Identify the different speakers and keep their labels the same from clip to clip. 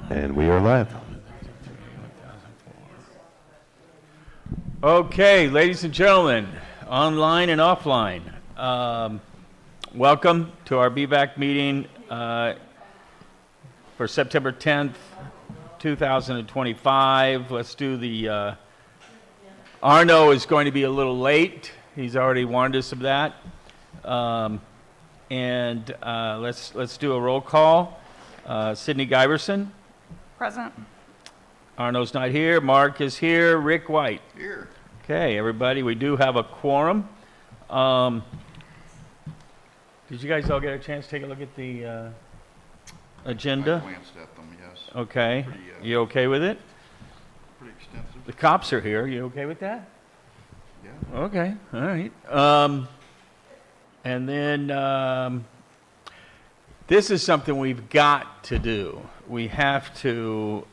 Speaker 1: And we are live.
Speaker 2: Okay, ladies and gentlemen, online and offline, welcome to our BVAC meeting for September 10th, 2025. Let's do the, Arno is going to be a little late. He's already warned us of that. Let's do a roll call. Sydney Giberson.
Speaker 3: Present.
Speaker 2: Arno's not here. Mark is here. Rick White.
Speaker 4: Here.
Speaker 2: Okay, everybody, we do have a quorum. Did you guys all get a chance to take a look at the agenda?
Speaker 4: I glanced at them, yes.
Speaker 2: Okay.
Speaker 4: Pretty,
Speaker 2: You okay with it?
Speaker 4: Pretty extensive.
Speaker 2: The cops are here. You okay with that?
Speaker 4: Yeah.
Speaker 2: Okay, all right. And then this is something we've got to do. We have to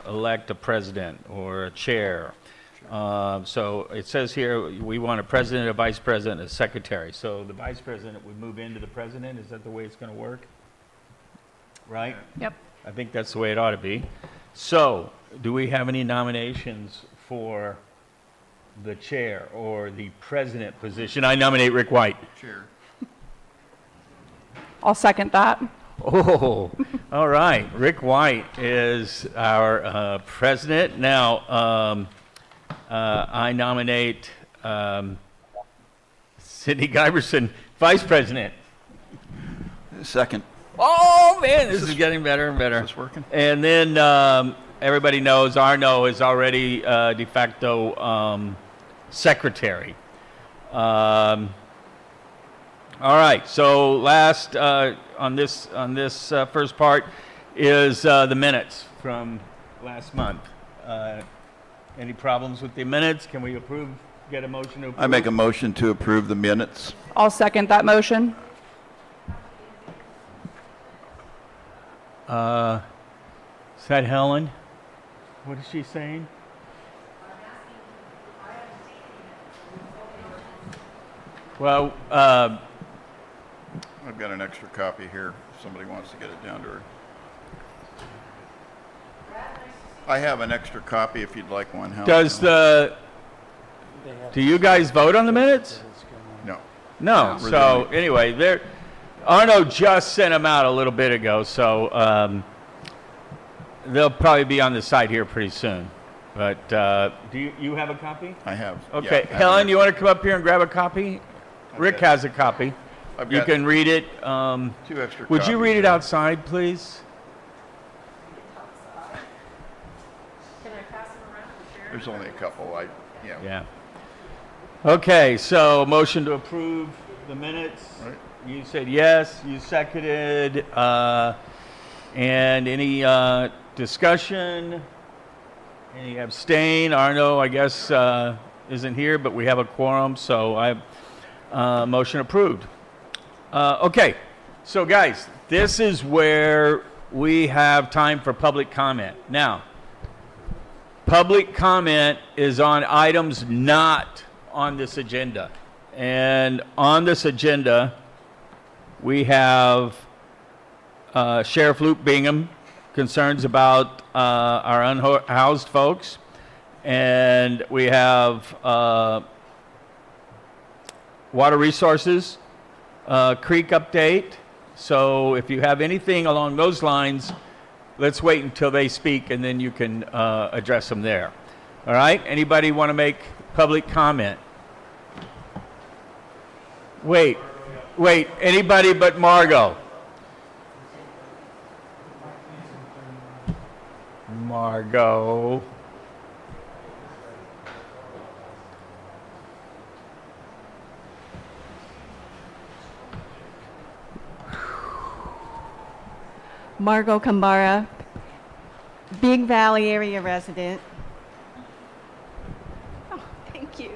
Speaker 2: elect a president or a chair. So it says here we want a president, a vice president, a secretary. So the vice president would move into the president. Is that the way it's going to work? Right?
Speaker 3: Yep.
Speaker 2: I think that's the way it ought to be. So do we have any nominations for the chair or the president position? I nominate Rick White.
Speaker 4: Chair.
Speaker 3: I'll second that.
Speaker 2: Oh, all right. Rick White is our president. Now, I nominate Sydney Giberson, vice president.
Speaker 4: Second.
Speaker 2: Oh, man, this is getting better and better.
Speaker 4: Is this working?
Speaker 2: And then everybody knows Arno is already de facto secretary. All right, so last on this first part is the minutes from last month. Any problems with the minutes? Can we get a motion to approve?
Speaker 4: I make a motion to approve the minutes.
Speaker 3: I'll second that motion.
Speaker 2: Is that Helen? What is she saying? Well,
Speaker 4: I've got an extra copy here if somebody wants to get it down to her. I have an extra copy if you'd like one. Helen.
Speaker 2: do you guys vote on the minutes?
Speaker 4: No.
Speaker 2: No. So anyway, Arno just sent them out a little bit ago, so they'll probably be on the site here pretty soon. But do you have a copy?
Speaker 4: I have.
Speaker 2: Okay,
Speaker 4: Yeah,
Speaker 2: Helen, you want to come up here and grab a copy? Rick
Speaker 4: Okay.
Speaker 2: has a copy.
Speaker 4: I've
Speaker 2: You
Speaker 4: got
Speaker 2: can read it.
Speaker 4: 2 extra
Speaker 2: Would you
Speaker 4: copies
Speaker 2: read it
Speaker 4: here.
Speaker 2: outside, please?
Speaker 4: There's only a couple. Yeah.
Speaker 2: Yeah. Okay, so motion to approve the minutes.
Speaker 4: Right.
Speaker 2: You said yes, you seconded, and any discussion? Any abstain? Arno, I guess, isn't here, but we have a quorum, so motion approved. Okay, so guys, this is where we have time for public comment. Now, public comment is on items not on this agenda. And on this agenda, we have Sheriff Luke Bingham, concerns about our unhoused folks. And we have Water Resources, Creek update. So if you have anything along those lines, let's wait until they speak and then you can address them there. All right? Anybody want to make public comment? Wait. Anybody but Margot? Margot.
Speaker 5: Margot Kambara, Big Valley area resident. Oh, thank you.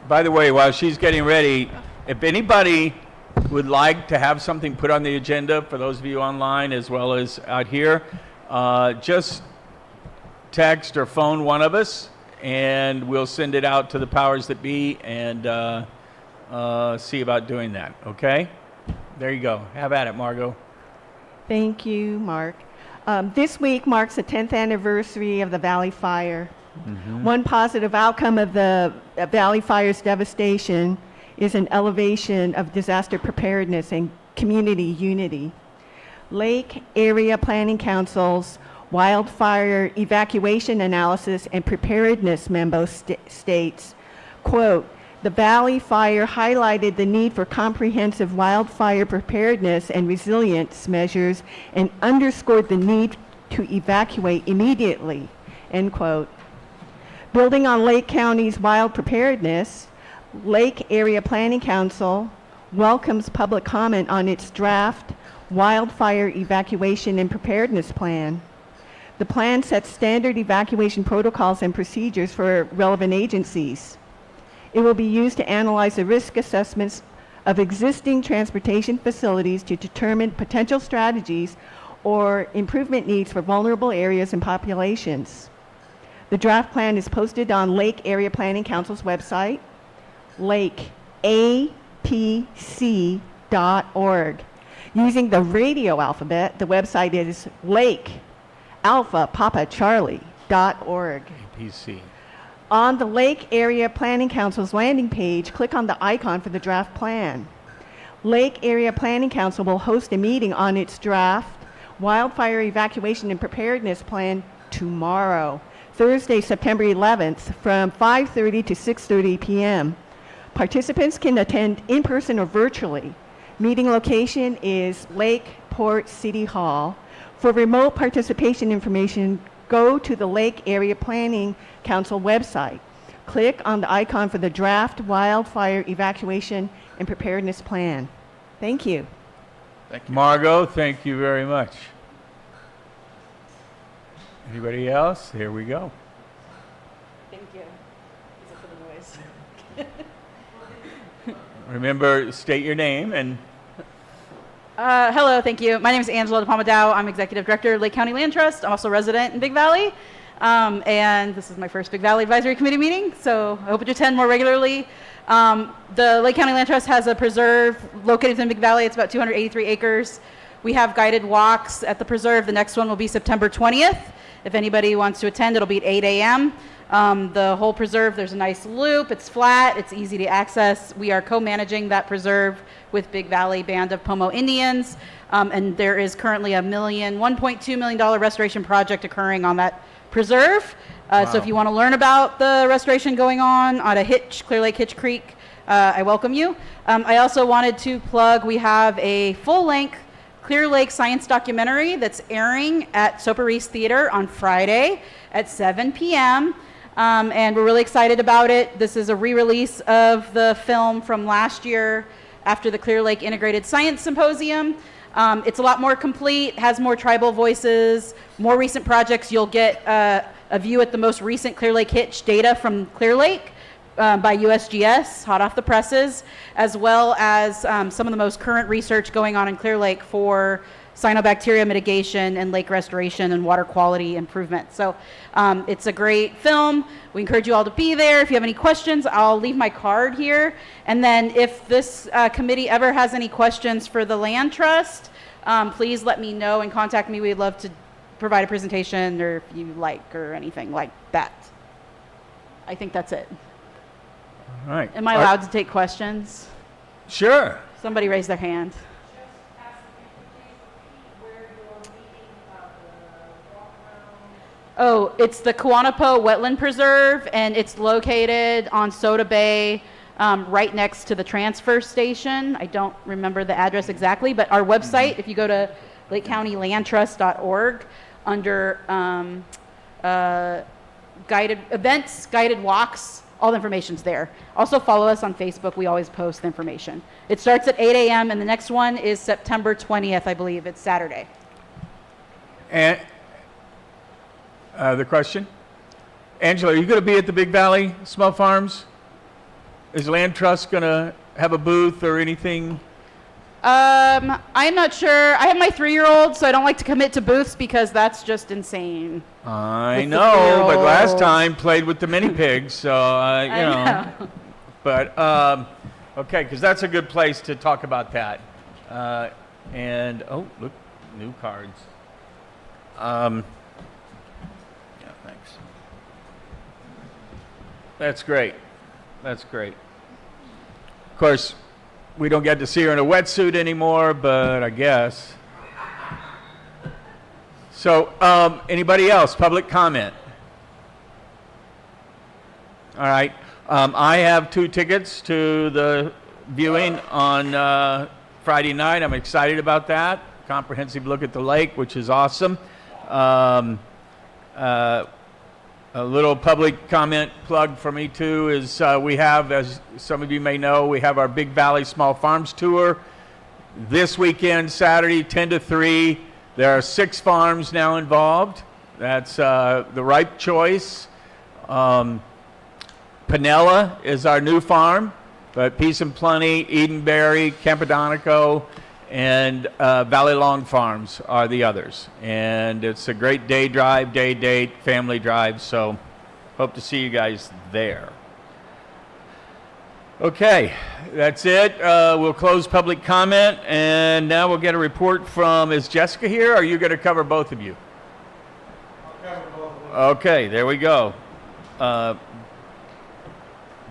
Speaker 2: By the way, while she's getting ready, if anybody would like to have something put on the agenda, for those of you online as well as out here, just text or phone one of us, and we'll send it out to the powers that be and see about doing that, okay? There you go. Have at it, Margot.
Speaker 5: Thank you, Mark. This week marks the 10th anniversary of the Valley Fire. One positive outcome of the Valley Fire's devastation is an elevation of disaster preparedness and community unity. Lake Area Planning Council's Wildfire Evacuation Analysis and Preparedness memo states, quote, "The Valley Fire highlighted the need for comprehensive wildfire preparedness and resilience measures and underscored the need to evacuate immediately," end quote. Building on Lake County's wild preparedness, Lake Area Planning Council welcomes public comment on its draft Wildfire Evacuation and Preparedness Plan. The plan sets standard evacuation protocols and procedures for relevant agencies. It will be used to analyze the risk assessments of existing transportation facilities to determine potential strategies or improvement needs for vulnerable areas and populations. The draft plan is posted on Lake Area Planning Council's website, lakeapc.org. Using the radio alphabet, the website is lakealphapapacharlie.org.
Speaker 2: APC.
Speaker 5: On the Lake Area Planning Council's landing page, click on the icon for the draft plan. Lake Area Planning Council will host a meeting on its draft Wildfire Evacuation and Preparedness Plan tomorrow, Thursday, September 11th, from 5:30 to 6:30 p.m. Participants can attend in person or virtually. Meeting location is Lakeport City Hall. For remote participation information, go to the Lake Area Planning Council website. Click on the icon for the draft Wildfire Evacuation and Preparedness Plan. Thank you.
Speaker 4: Thank you.
Speaker 2: Margot, thank you very much. Anybody else? Here we go.
Speaker 1: Thank you. Is it for the noise?
Speaker 2: Remember, state your name and
Speaker 1: Hello, thank you. My name is Angela DePalma-Dow. I'm Executive Director of Lake County Land Trust. I'm also a resident in Big Valley. And this is my first Big Valley Advisory Committee meeting, so I hope to attend more regularly. The Lake County Land Trust has a preserve located in Big Valley. It's about 283 acres. We have guided walks at the preserve. The next one will be September 20th. If anybody wants to attend, it'll be at 8 a.m. The whole preserve, there's a nice loop. It's flat. It's easy to access. We are co-managing that preserve with Big Valley Band of Pomo Indians. And there is currently a $1.2 million restoration project occurring on that preserve. So if you want to learn about the restoration going on a Clear Lake Hitch Creek, I welcome you. I also wanted to plug, we have a full-length Clear Lake science documentary that's airing at Soper Reese Theater on Friday at 7 p.m. And we're really excited about it. This is a re-release of the film from last year after the Clear Lake Integrated Science Symposium. It's a lot more complete, has more tribal voices, more recent projects. You'll get a view at the most recent Clear Lake Hitch data from Clear Lake by USGS, hot off the presses, as well as some of the most current research going on in Clear Lake for cyanobacteria mitigation and lake restoration and water quality improvement. So it's a great film. We encourage you all to be there. If you have any questions, I'll leave my card here. And then if this committee ever has any questions for the Land Trust, please let me know and contact me. We'd love to provide a presentation or if you like or anything like that. I think that's it.
Speaker 2: all right.
Speaker 1: Am I allowed to take questions?
Speaker 2: Sure.
Speaker 1: Somebody raise their hand. Oh, it's the Kawanapo Wetland Preserve, and it's located on Soda Bay, right next to the transfer station. I don't remember the address exactly, but our website, if you go to lakecountylandtrust.org, under guided events, guided walks, all the information's there. Also follow us on Facebook. We always post the information. It starts at 8 a.m. and the next one is September 20th, I believe. It's Saturday.
Speaker 2: And the question? Angela, are you going to be at the Big Valley Small Farms? Is Land Trust going to have a booth or anything?
Speaker 1: I'm not sure. I have my 3-year-old, so I don't like to commit to booths because that's just insane.
Speaker 2: I
Speaker 1: With the
Speaker 2: know, but last
Speaker 1: 3-year-old.
Speaker 2: time played with the mini pigs, so you know.
Speaker 1: know.
Speaker 2: But okay, because that's a good place to talk about that. And oh, look, new cards. Um,
Speaker 4: Yeah, thanks.
Speaker 2: That's great. That's great. Of course, we don't get to see her in a wetsuit anymore, but I guess. So, anybody else? Public comment? All right. I have 2 tickets to the viewing on Friday night. I'm excited about that. Comprehensive look at the lake, which is awesome. A little public comment plug for me too is we have, as some of you may know, we have our Big Valley Small Farms Tour this weekend, Saturday, 10 to 3. There are 6 farms now involved. That's the right choice. Pinella is our new farm, but Peace and Plenty, Edenberry, Campodonico, and Valley Long Farms are the others. And it's a great day drive, day date, family drive, so hope to see you guys there. Okay, that's it. We'll close public comment, and now we'll get a report from, is Jessica here, or are you going to cover both of you? I'll cover both of them. Okay, there we go.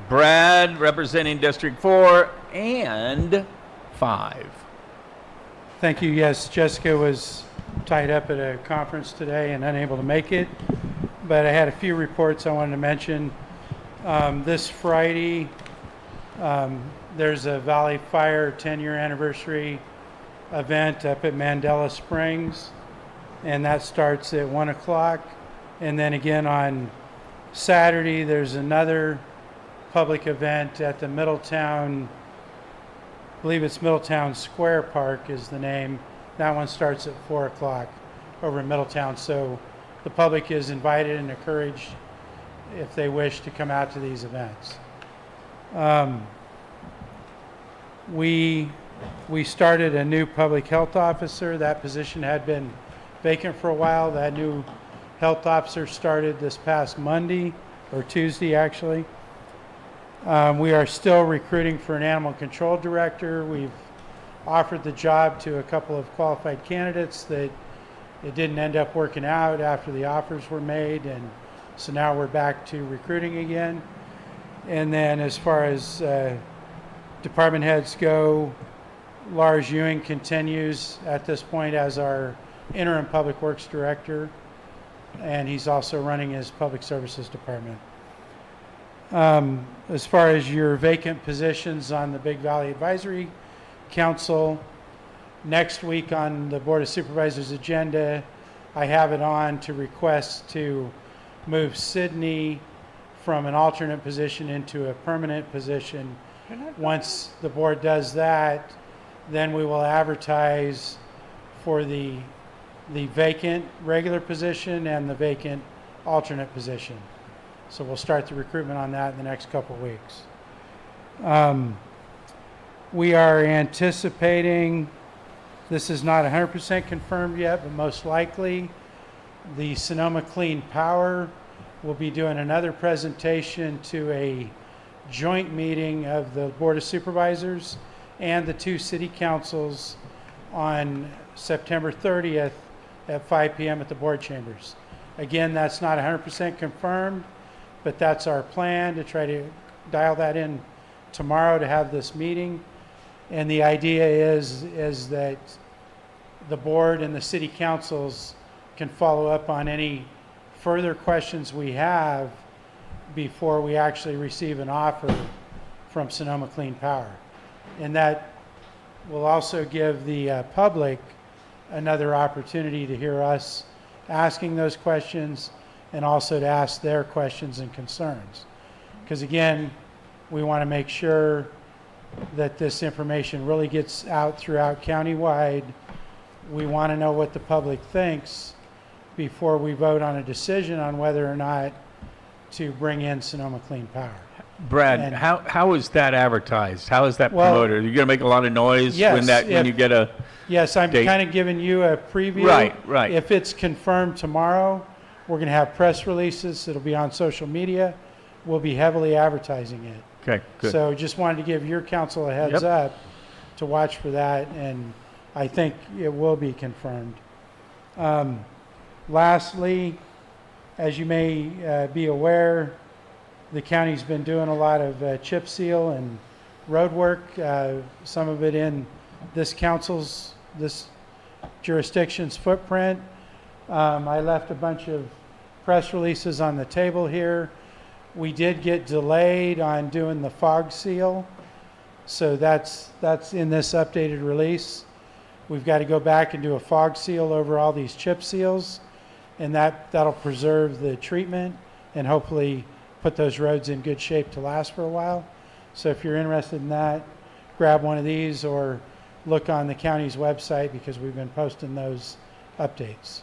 Speaker 2: Brad, representing District 4 and 5.
Speaker 6: Thank you. Yes, Jessica was tied up at a conference today and unable to make it, but I had a few reports I wanted to mention. This Friday, there's a Valley Fire 10-year anniversary event up at Mandela Springs, and that starts at 1 o'clock. And then again on Saturday, there's another public event at the Middletown, I believe it's Middletown Square Park is the name. That one starts at 4 o'clock over in Middletown. So the public is invited and encouraged, if they wish, to come out to these events. We started a new public health officer. That position had been vacant for a while. That new health officer started this past Monday, or Tuesday actually. We are still recruiting for an animal control director. We've offered the job to a couple of qualified candidates that it didn't end up working out after the offers were made, and so now we're back to recruiting again. And then as far as department heads go, Lars Ewing continues at this point as our interim public works director, and he's also running his public services department. As far as your vacant positions on the Big Valley Advisory Council, next week on the Board of Supervisors agenda, I have it on to request to move Sydney from an alternate position into a permanent position. Once the board does that, then we will advertise for the vacant regular position and the vacant alternate position. So we'll start the recruitment on that in the next couple of weeks. We are anticipating, this is not 100% confirmed yet, but most likely the Sonoma Clean Power will be doing another presentation to a joint meeting of the Board of Supervisors and the 2 city councils on September 30th at 5 p.m. at the board chambers. Again, that's not 100% confirmed, but that's our plan to try to dial that in tomorrow to have this meeting. And the idea is that the board and the city councils can follow up on any further questions we have before we actually receive an offer from Sonoma Clean Power. And that will also give the public another opportunity to hear us asking those questions and also to ask their questions and concerns. Because again, we want to make sure that this information really gets out throughout countywide. We want to know what the public thinks before we vote on a decision on whether or not to bring in Sonoma Clean Power.
Speaker 2: Brad,
Speaker 6: And-
Speaker 2: how is that advertised? How is that
Speaker 6: Well,
Speaker 2: promoted? Are you going to make a lot of noise
Speaker 6: yes,
Speaker 2: when you get a...
Speaker 6: Yes, I'm
Speaker 2: date?
Speaker 6: kind of giving you a preview.
Speaker 2: Right.
Speaker 6: If it's confirmed tomorrow, we're going to have press releases. It'll be on social media. We'll be heavily advertising it.
Speaker 2: Okay, good.
Speaker 6: So just wanted to give your council a heads up to watch for that, and I think it will be confirmed. Lastly, as you may be aware, the county's been doing a lot of chip seal and road work, some of it in this jurisdiction's footprint. I left a bunch of press releases on the table here. We did get delayed on doing the fog seal, so that's in this updated release. We've got to go back and do a fog seal over all these chip seals, and that'll preserve the treatment and hopefully put those roads in good shape to last for a while. So if you're interested in that, grab one of these or look on the county's website because we've been posting those updates.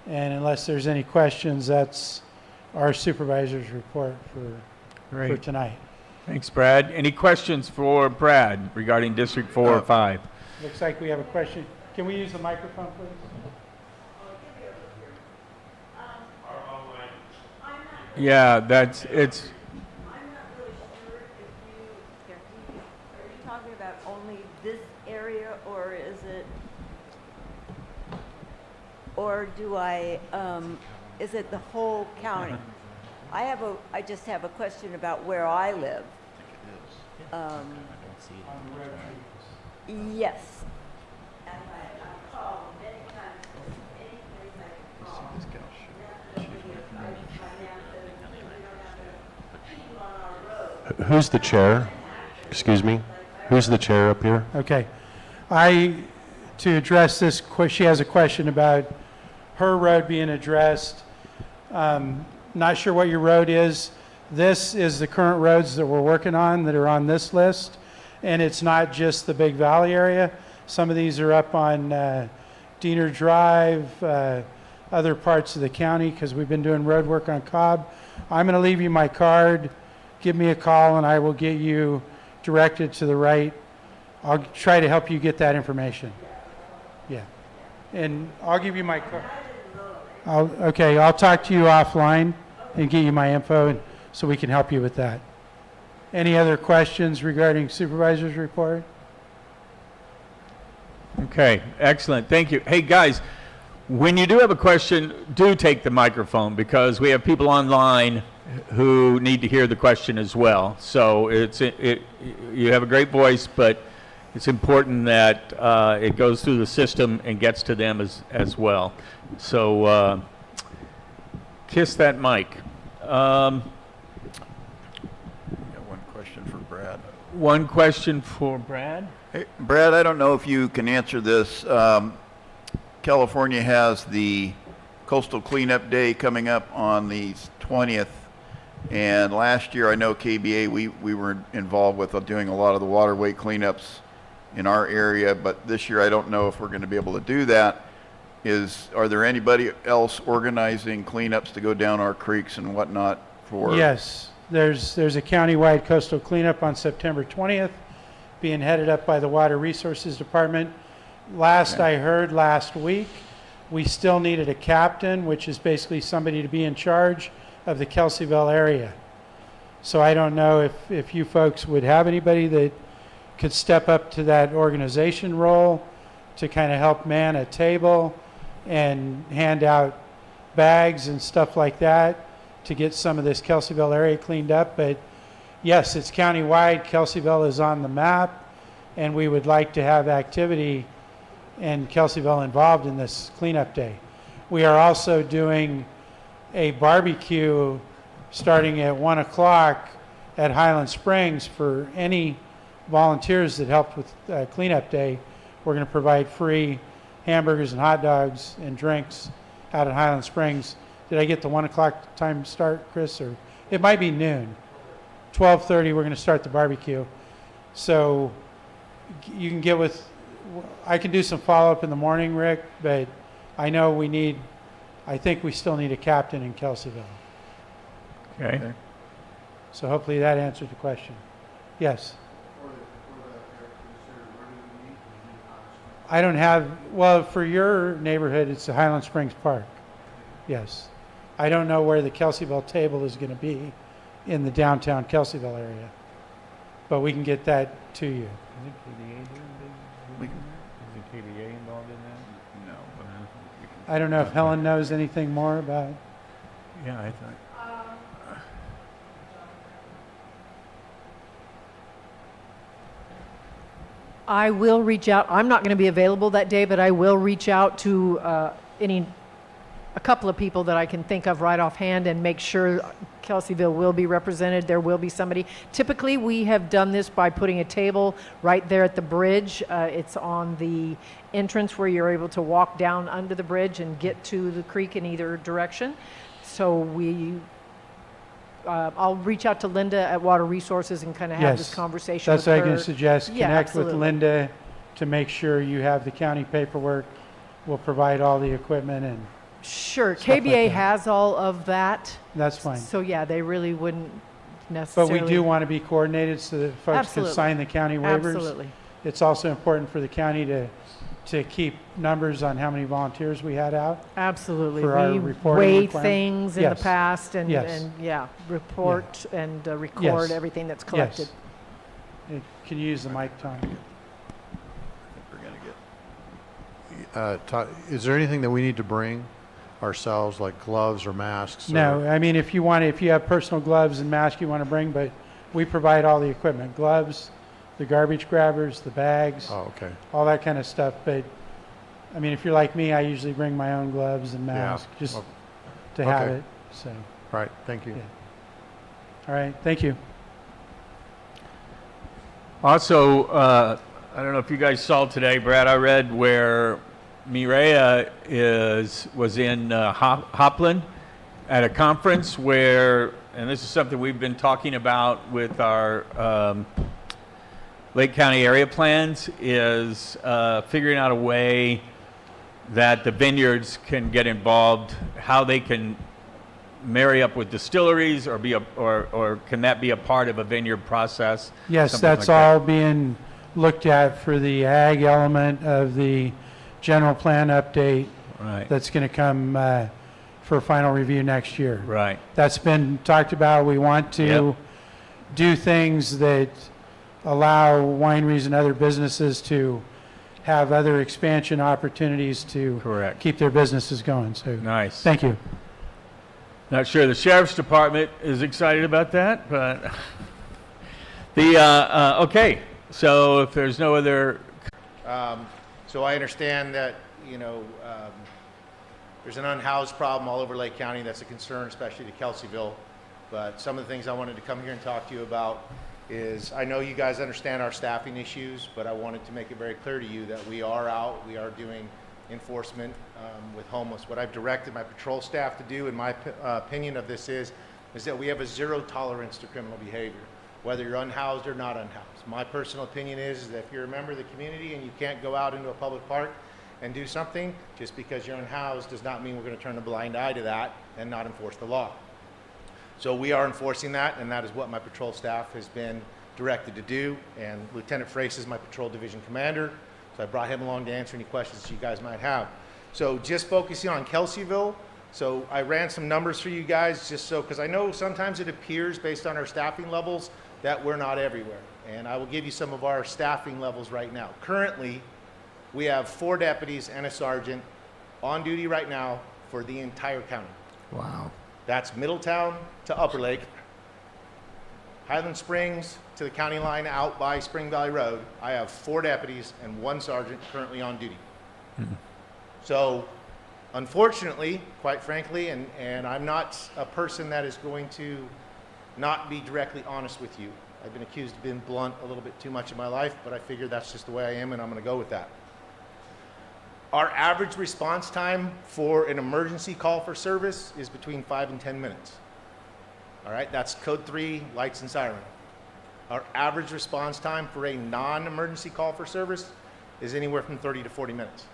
Speaker 6: And unless there's any questions, that's our supervisor's report for
Speaker 2: Great.
Speaker 6: tonight.
Speaker 2: Thanks, Brad. Any questions for Brad regarding District 4 or 5?
Speaker 6: Looks like we have a question. Can we use the microphone, please?
Speaker 2: Yeah, it's,
Speaker 7: I'm not really sure if are you talking about only this area, or is it, or is it the whole county? I just have a question about where I live. Yes. And I called many times, any place I could call.
Speaker 8: Who's the chair? Excuse me? Who's the chair up here?
Speaker 6: Okay. To address this, she has a question about her road being addressed. Not sure what your road is. This is the current roads that we're working on that are on this list. And it's not just the Big Valley area. Some of these are up on Diener Drive, other parts of the county because we've been doing road work on Cobb. I'm going to leave you my card. Give me a call and I will get you directed to the right. I'll try to help you get that information. Yeah. And I'll give you my card. Okay, I'll talk to you offline and get you my info and so we can help you with that. Any other questions regarding supervisor's report?
Speaker 2: Okay, excellent. Thank you. Hey, guys, when you do have a question, do take the microphone because we have people online who need to hear the question as well. So you have a great voice, but it's important that it goes through the system and gets to them as well. So kiss that mic.
Speaker 4: Got one question for Brad.
Speaker 2: One question for Brad.
Speaker 4: Hey, Brad, I don't know if you can answer this. California has the Coastal Cleanup Day coming up on the 20th. And last year, I know KBA, we were involved with doing a lot of the waterway cleanups in our area, but this year I don't know if we're going to be able to do that. Are there anybody else organizing cleanups to go down our creeks and whatnot for?
Speaker 6: Yes, there's a countywide coastal cleanup on September 20th being headed up by the Water Resources Department. Last I heard last week, we still needed a captain, which is basically somebody to be in charge of the Kelseyville area. So I don't know if you folks would have anybody that could step up to that organization role to kind of help man a table and hand out bags and stuff like that to get some of this Kelseyville area cleaned up. But yes, it's countywide. Kelseyville is on the map, and we would like to have activity and Kelseyville involved in this cleanup day. We are also doing a barbecue starting at 1 o'clock at Highland Springs for any volunteers that helped with cleanup day. We're going to provide free hamburgers and hot dogs and drinks out at Highland Springs. Did I get the 1 o'clock time start, Chris? Or it might be noon. 12:30 we're going to start the barbecue. So you can get with, I can do some follow-up in the morning, Rick, but I know I think we still need a captain in Kelseyville.
Speaker 2: Okay.
Speaker 6: So hopefully that answered the question. Yes. I don't have, well, for your neighborhood, it's the Highland Springs Park. Yes. I don't know where the Kelseyville table is going to be in the downtown Kelseyville area, but we can get that to you.
Speaker 2: Is KBA involved in that?
Speaker 4: No, but we can
Speaker 6: I don't know if Helen knows anything more about.
Speaker 2: Yeah, I thought.
Speaker 9: I will reach out. I'm not going to be available that day, but I will reach out to a couple of people that I can think of right offhand and make sure Kelseyville will be represented. There will be somebody. Typically, we have done this by putting a table right there at the bridge. It's on the entrance where you're able to walk down under the bridge and get to the creek in either direction. So I'll reach out to Linda at Water Resources and kind of have this
Speaker 6: Yes,
Speaker 9: conversation
Speaker 6: that's
Speaker 9: with
Speaker 6: what
Speaker 9: her.
Speaker 6: I'm going to suggest.
Speaker 9: Yeah,
Speaker 6: Connect with
Speaker 9: absolutely.
Speaker 6: Linda to make sure you have the county paperwork. We'll provide all the equipment, and
Speaker 9: Sure,
Speaker 6: Stuff like
Speaker 9: KBA
Speaker 6: that.
Speaker 9: has all of that.
Speaker 6: that's fine.
Speaker 9: So yeah, they really wouldn't
Speaker 6: But
Speaker 9: necessarily.
Speaker 6: we do want to be coordinated so that folks
Speaker 9: Absolutely.
Speaker 6: can sign the county waivers.
Speaker 9: Absolutely.
Speaker 6: It's also important for the county to keep numbers on how many volunteers we had out.
Speaker 9: Absolutely.
Speaker 6: For our
Speaker 9: We
Speaker 6: reporting
Speaker 9: weigh
Speaker 6: requirement?
Speaker 9: things in the
Speaker 6: Yes.
Speaker 9: past and
Speaker 6: Yes.
Speaker 9: yeah, report and record
Speaker 6: Yes.
Speaker 9: everything that's collected.
Speaker 6: Yes. Can you use the mic, Tom?
Speaker 4: We're gonna get
Speaker 8: Is there anything that we need to bring ourselves, like gloves or masks?
Speaker 6: No, I mean, if you have personal gloves and mask you want to bring, but we provide all the equipment, gloves, the garbage grabbers, the bags,
Speaker 8: Oh, okay.
Speaker 6: all that kind of stuff. But, I mean, if you're like me, I usually bring my own gloves and
Speaker 8: Yeah.
Speaker 6: mask just
Speaker 8: Well,
Speaker 6: to have
Speaker 8: okay.
Speaker 6: it, so.
Speaker 8: All right, thank you.
Speaker 6: Yeah. All right, thank you.
Speaker 2: Also, I don't know if you guys saw today, Brad, I read where Mireya was in Hopland at a conference where, and this is something we've been talking about with our Lake County area plans, is figuring out a way that the vineyards can get involved, how they can marry up with distilleries, or or can that be a part of a vineyard process?
Speaker 6: Yes,
Speaker 2: Something
Speaker 6: that's
Speaker 2: like that.
Speaker 6: all being looked at for the ag element of the general plan update
Speaker 2: Right,
Speaker 6: that's going to come for final review next year.
Speaker 2: right.
Speaker 6: That's been talked about. We want to
Speaker 2: Yep.
Speaker 6: do things that allow wineries and other businesses to have other expansion opportunities to
Speaker 2: Correct.
Speaker 6: keep their businesses going. So,
Speaker 2: Nice.
Speaker 6: thank you.
Speaker 2: Not sure the sheriff's department is excited about that, but okay. So if there's no other,
Speaker 10: So I understand that, there's an unhoused problem all over Lake County. That's a concern, especially to Kelseyville. But some of the things I wanted to come here and talk to you about is, I know you guys understand our staffing issues, but I wanted to make it very clear to you that we are out, we are doing enforcement with homeless. What I've directed my patrol staff to do, in my opinion of this is that we have a zero tolerance to criminal behavior, whether you're unhoused or not unhoused. My personal opinion is that if you're a member of the community and you can't go out into a public park and do something, just because you're unhoused does not mean we're going to turn a blind eye to that and not enforce the law. So we are enforcing that, and that is what my patrol staff has been directed to do. And Lieutenant Frace is my patrol division commander, so I brought him along to answer any questions that you guys might have. So just focusing on Kelseyville, so I ran some numbers for you guys just so, because I know sometimes it appears based on our staffing levels that we're not everywhere. And I will give you some of our staffing levels right now. Currently, we have 4 deputies and a sergeant on duty right now for the entire county.
Speaker 8: Wow.
Speaker 10: That's Middletown to Upper Lake, Highland Springs to the county line out by Spring Valley Road. I have 4 deputies and 1 sergeant currently on duty. So unfortunately, quite frankly, and I'm not a person that is going to not be directly honest with you. I've been accused of being blunt a little bit too much in my life, but I figure that's just the way I am, and I'm going to go with that. Our average response time for an emergency call for service is between 5 and 10 minutes. All right, that's code 3, lights and siren. Our average response time for a non-emergency call for service is anywhere from 30 to 40 minutes.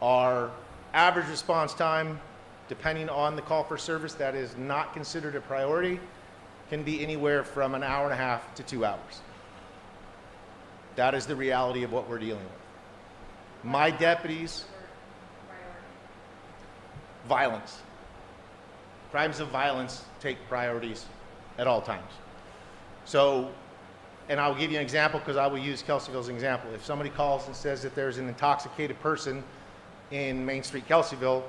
Speaker 10: Our average response time, depending on the call for service that is not considered a priority, can be anywhere from an hour and a half to 2 hours. That is the reality of what we're dealing with. My deputies, violence. Crimes of violence take priorities at all times. So, and I'll give you an example because I will use Kelseyville as an example. If somebody calls and says that there's an intoxicated person in Main Street, Kelseyville,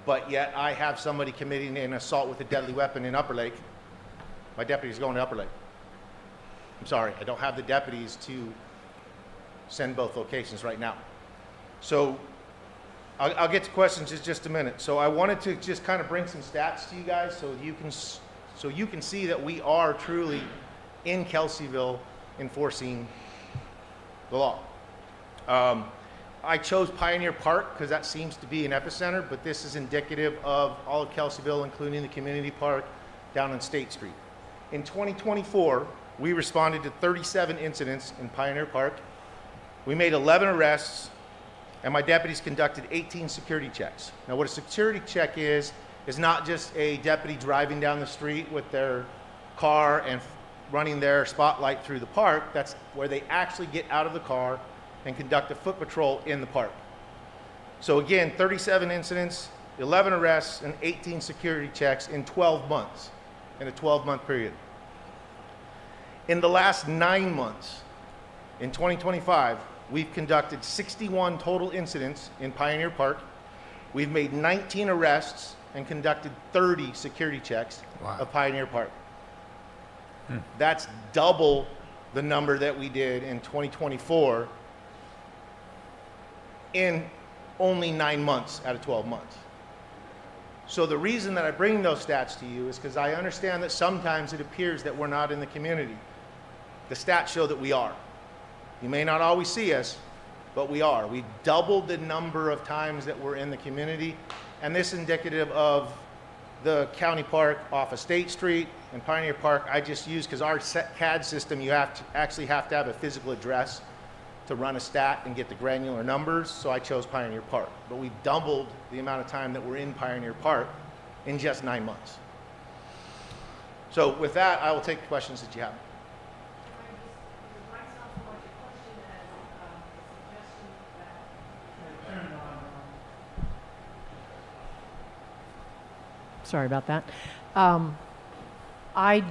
Speaker 10: but yet I have somebody committing an assault with a deadly weapon in Upper Lake, my deputy's going to Upper Lake. I'm sorry, I don't have the deputies to send both locations right now. So I'll get to questions in just a minute. So I wanted to just kind of bring some stats to you guys so you can see that we are truly in Kelseyville enforcing the law. I chose Pioneer Park because that seems to be an epicenter, but this is indicative of all of Kelseyville, including the community park down on State Street. In 2024, we responded to 37 incidents in Pioneer Park. We made 11 arrests, and my deputies conducted 18 security checks. Now, what a security check is not just a deputy driving down the street with their car and running their spotlight through the park. That's where they actually get out of the car and conduct a foot patrol in the park. So again, 37 incidents, 11 arrests, and 18 security checks in 12 months, in a 12-month period. In the last 9 months, in 2025, we've conducted 61 total incidents in Pioneer Park. We've made 19 arrests and conducted 30 security checks of Pioneer Park. That's double the number that we did in 2024 in only 9 months out of 12 months. So the reason that I bring those stats to you is because I understand that sometimes it appears that we're not in the community. The stats show that we are. You may not always see us, but we are. We doubled the number of times that we're in the community, and this is indicative of the county park off of State Street and Pioneer Park. I just use, because our CAD system, you actually have to have a physical address to run a stat and get the granular numbers, so I chose Pioneer Park. But we doubled the amount of time that we're in Pioneer Park in just 9 months. So with that, I will take the questions that you have.
Speaker 9: Sorry about that. I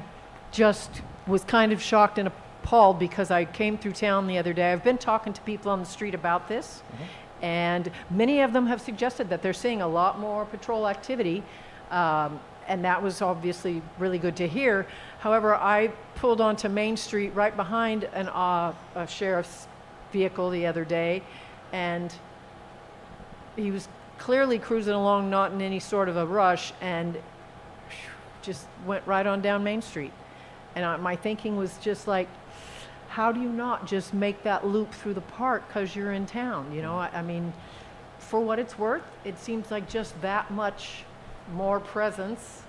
Speaker 9: just was kind of shocked and appalled because I came through town the other day. I've been talking to people on the street about this, and many of them have suggested that they're seeing a lot more patrol activity, and that was obviously really good to hear. However, I pulled onto Main Street right behind a sheriff's vehicle the other day, and he was clearly cruising along, not in any sort of a rush, and just went right on down Main Street. And my thinking was just like, how do you not just make that loop through the park because you're in town? You know, I mean, for what it's worth, it seems like just that much more presence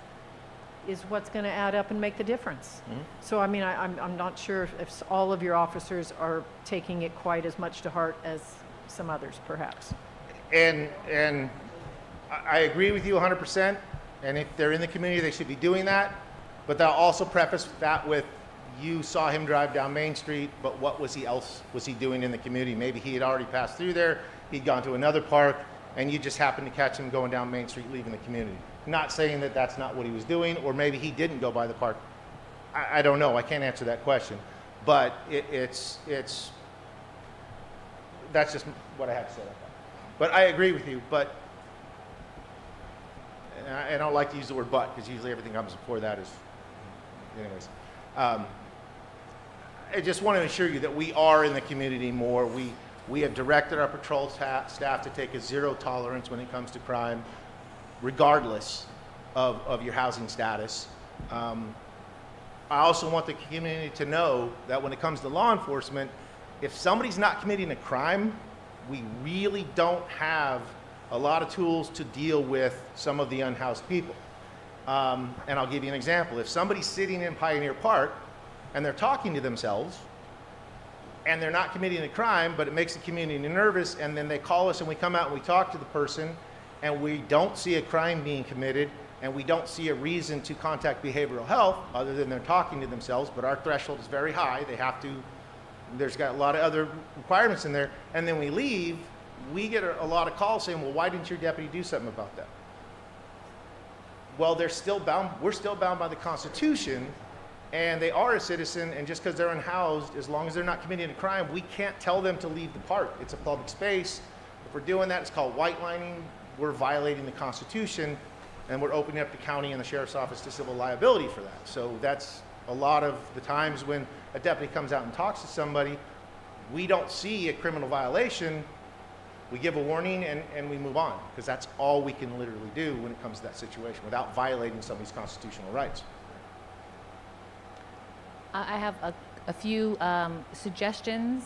Speaker 9: is what's going to add up and make the difference. So, I mean, I'm not sure if all of your officers are taking it quite as much to heart as some others, perhaps.
Speaker 10: And I agree with you 100%. And if they're in the community, they should be doing that. But they'll also preface that with, you saw him drive down Main Street, but what was he doing in the community? Maybe he had already passed through there, he'd gone to another park, and you just happened to catch him going down Main Street, leaving the community. Not saying that that's not what he was doing, or maybe he didn't go by the park. I don't know. I can't answer that question. But that's just what I have to say about that. But I agree with you, but, and I don't like to use the word but, because usually everything comes before that is, anyways. I just want to assure you that we are in the community more. We have directed our patrol staff to take a zero tolerance when it comes to crime, regardless of your housing status. I also want the community to know that when it comes to law enforcement, if somebody's not committing a crime, we really don't have a lot of tools to deal with some of the unhoused people. And I'll give you an example. If somebody's sitting in Pioneer Park and they're talking to themselves and they're not committing a crime, but it makes the community nervous, and then they call us and we come out and we talk to the person and we don't see a crime being committed and we don't see a reason to contact behavioral health other than they're talking to themselves, but our threshold is very high. They have to, there's got a lot of other requirements in there. And then we leave, we get a lot of calls saying, well, why didn't your deputy do something about that? Well, they're still bound, we're still bound by the Constitution, and they are a citizen, and just because they're unhoused, as long as they're not committing a crime, we can't tell them to leave the park. It's a public space. If we're doing that, it's called white lining. We're violating the Constitution, and we're opening up the county and the sheriff's office to civil liability for that. So that's a lot of the times when a deputy comes out and talks to somebody, we don't see a criminal violation. We give a warning and we move on, because that's all we can literally do when it comes to that situation without violating somebody's constitutional rights.
Speaker 11: I have a few suggestions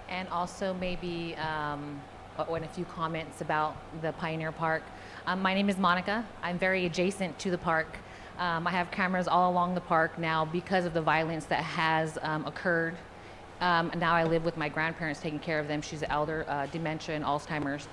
Speaker 11: and also maybe and a few comments about the Pioneer Park. My name is Monica. I'm very adjacent to the park. I have cameras all along the park now because of the violence that has occurred. Now I live with my grandparents taking care of them. She's an elder, dementia and Alzheimer's.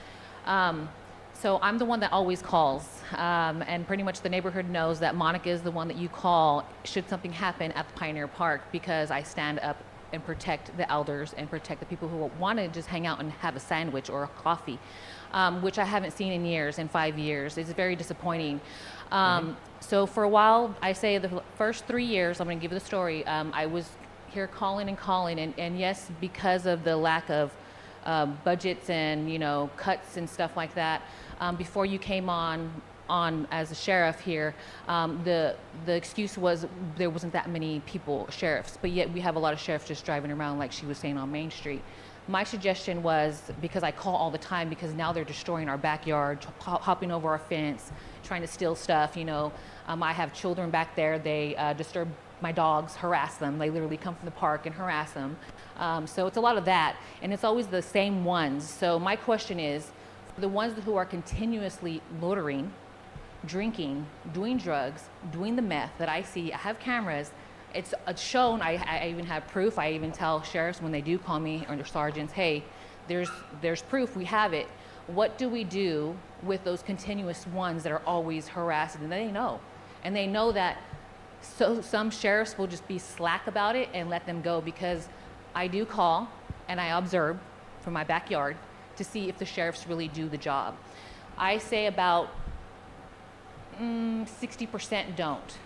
Speaker 11: So I'm the one that always calls, and pretty much the neighborhood knows that Monica is the one that you call should something happen at the Pioneer Park, because I stand up and protect the elders and protect the people who want to just hang out and have a sandwich or a coffee, which I haven't seen in years, in 5 years. It's very disappointing. So for a while, I say the first 3 years, I'm going to give you the story, I was here calling, and yes, because of the lack of budgets and, you know, cuts and stuff like that, before you came on as a sheriff here, the excuse was there wasn't that many people, sheriffs, but yet we have a lot of sheriffs just driving around, like she was saying, on Main Street. My suggestion was, because I call all the time, because now they're destroying our backyard, hopping over our fence, trying to steal stuff, you know. I have children back there. They disturb my dogs, harass them. They literally come from the park and harass them. So it's a lot of that, and it's always the same ones. So my question is, the ones who are continuously loitering, drinking, doing drugs, doing the meth that I see, I have cameras, it's shown, I even have proof. I even tell sheriffs when they do call me, or their sergeants, hey, there's proof, we have it. What do we do with those continuous ones that are always harassing? And they know. And they know that some sheriffs will just be slack about it and let them go, because I do call and I observe from my backyard to see if the sheriffs really do the job. I say about 60% don't.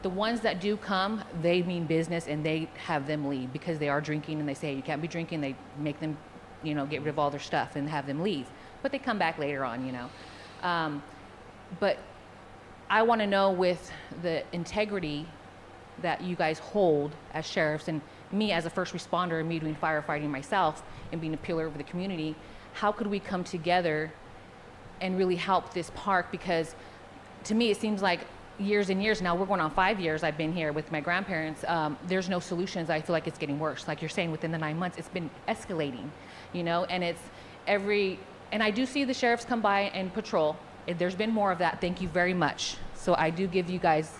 Speaker 11: The ones that do come, they mean business, and they have them leave because they are drinking, and they say you can't be drinking. They make them, you know, get rid of all their stuff and have them leave. But they come back later on, you know. But I want to know, with the integrity that you guys hold as sheriffs, and me as a first responder, and me doing firefighting myself and being a pillar of the community, how could we come together and really help this park? Because to me, it seems like years and years now, we're going on 5 years I've been here with my grandparents, there's no solutions. I feel like it's getting worse. Like you're saying, within the 9 months, it's been escalating, you know, and it's and I do see the sheriffs come by and patrol. There's been more of that, thank you very much. So I do give you guys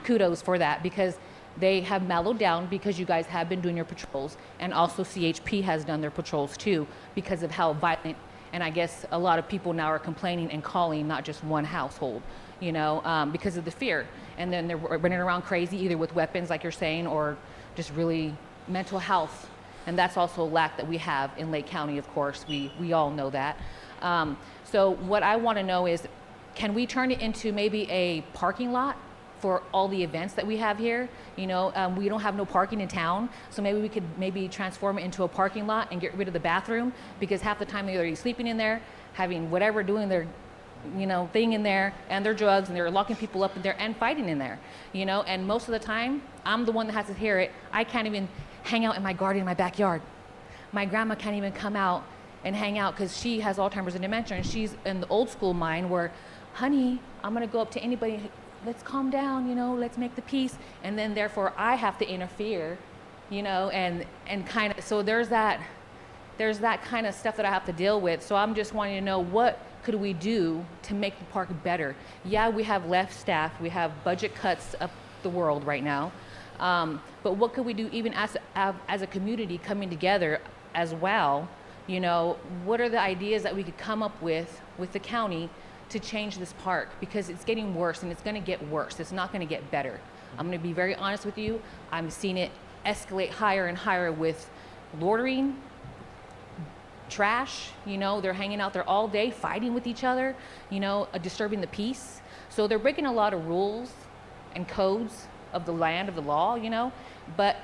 Speaker 11: kudos for that, because they have mellowed down, because you guys have been doing your patrols, and also CHP has done their patrols too, because of how violent, and I guess a lot of people now are complaining and calling, not just one household, you know, because of the fear. And then they're running around crazy, either with weapons, like you're saying, or just really mental health. And that's also a lack that we have in Lake County, of course. We all know that. So what I want to know is, can we turn it into maybe a parking lot for all the events that we have here? You know, we don't have no parking in town, so maybe we could transform it into a parking lot and get rid of the bathroom, because half the time they're already sleeping in there, having whatever, doing their, you know, thing in there, and their drugs, and they're locking people up in there and fighting in there, you know. And most of the time, I'm the one that has to hear it. I can't even hang out in my garden in my backyard. My grandma can't even come out and hang out, because she has Alzheimer's and dementia, and she's in the old school mind where, honey, I'm gonna go up to anybody, let's calm down, you know, let's make the peace. And then therefore I have to interfere, you know, and kind of, so there's that kind of stuff that I have to deal with. So I'm just wanting to know, what could we do to make the park better? Yeah, we have left staff, we have budget cuts up the world right now. But what could we do, even as a community coming together as well? You know, what are the ideas that we could come up with the county to change this park? Because it's getting worse, and it's going to get worse. It's not going to get better. I'm going to be very honest with you. I'm seeing it escalate higher and higher with loitering, trash. You know, they're hanging out there all day, fighting with each other, you know, disturbing the peace. So they're breaking a lot of rules and codes of the land, of the law, you know. But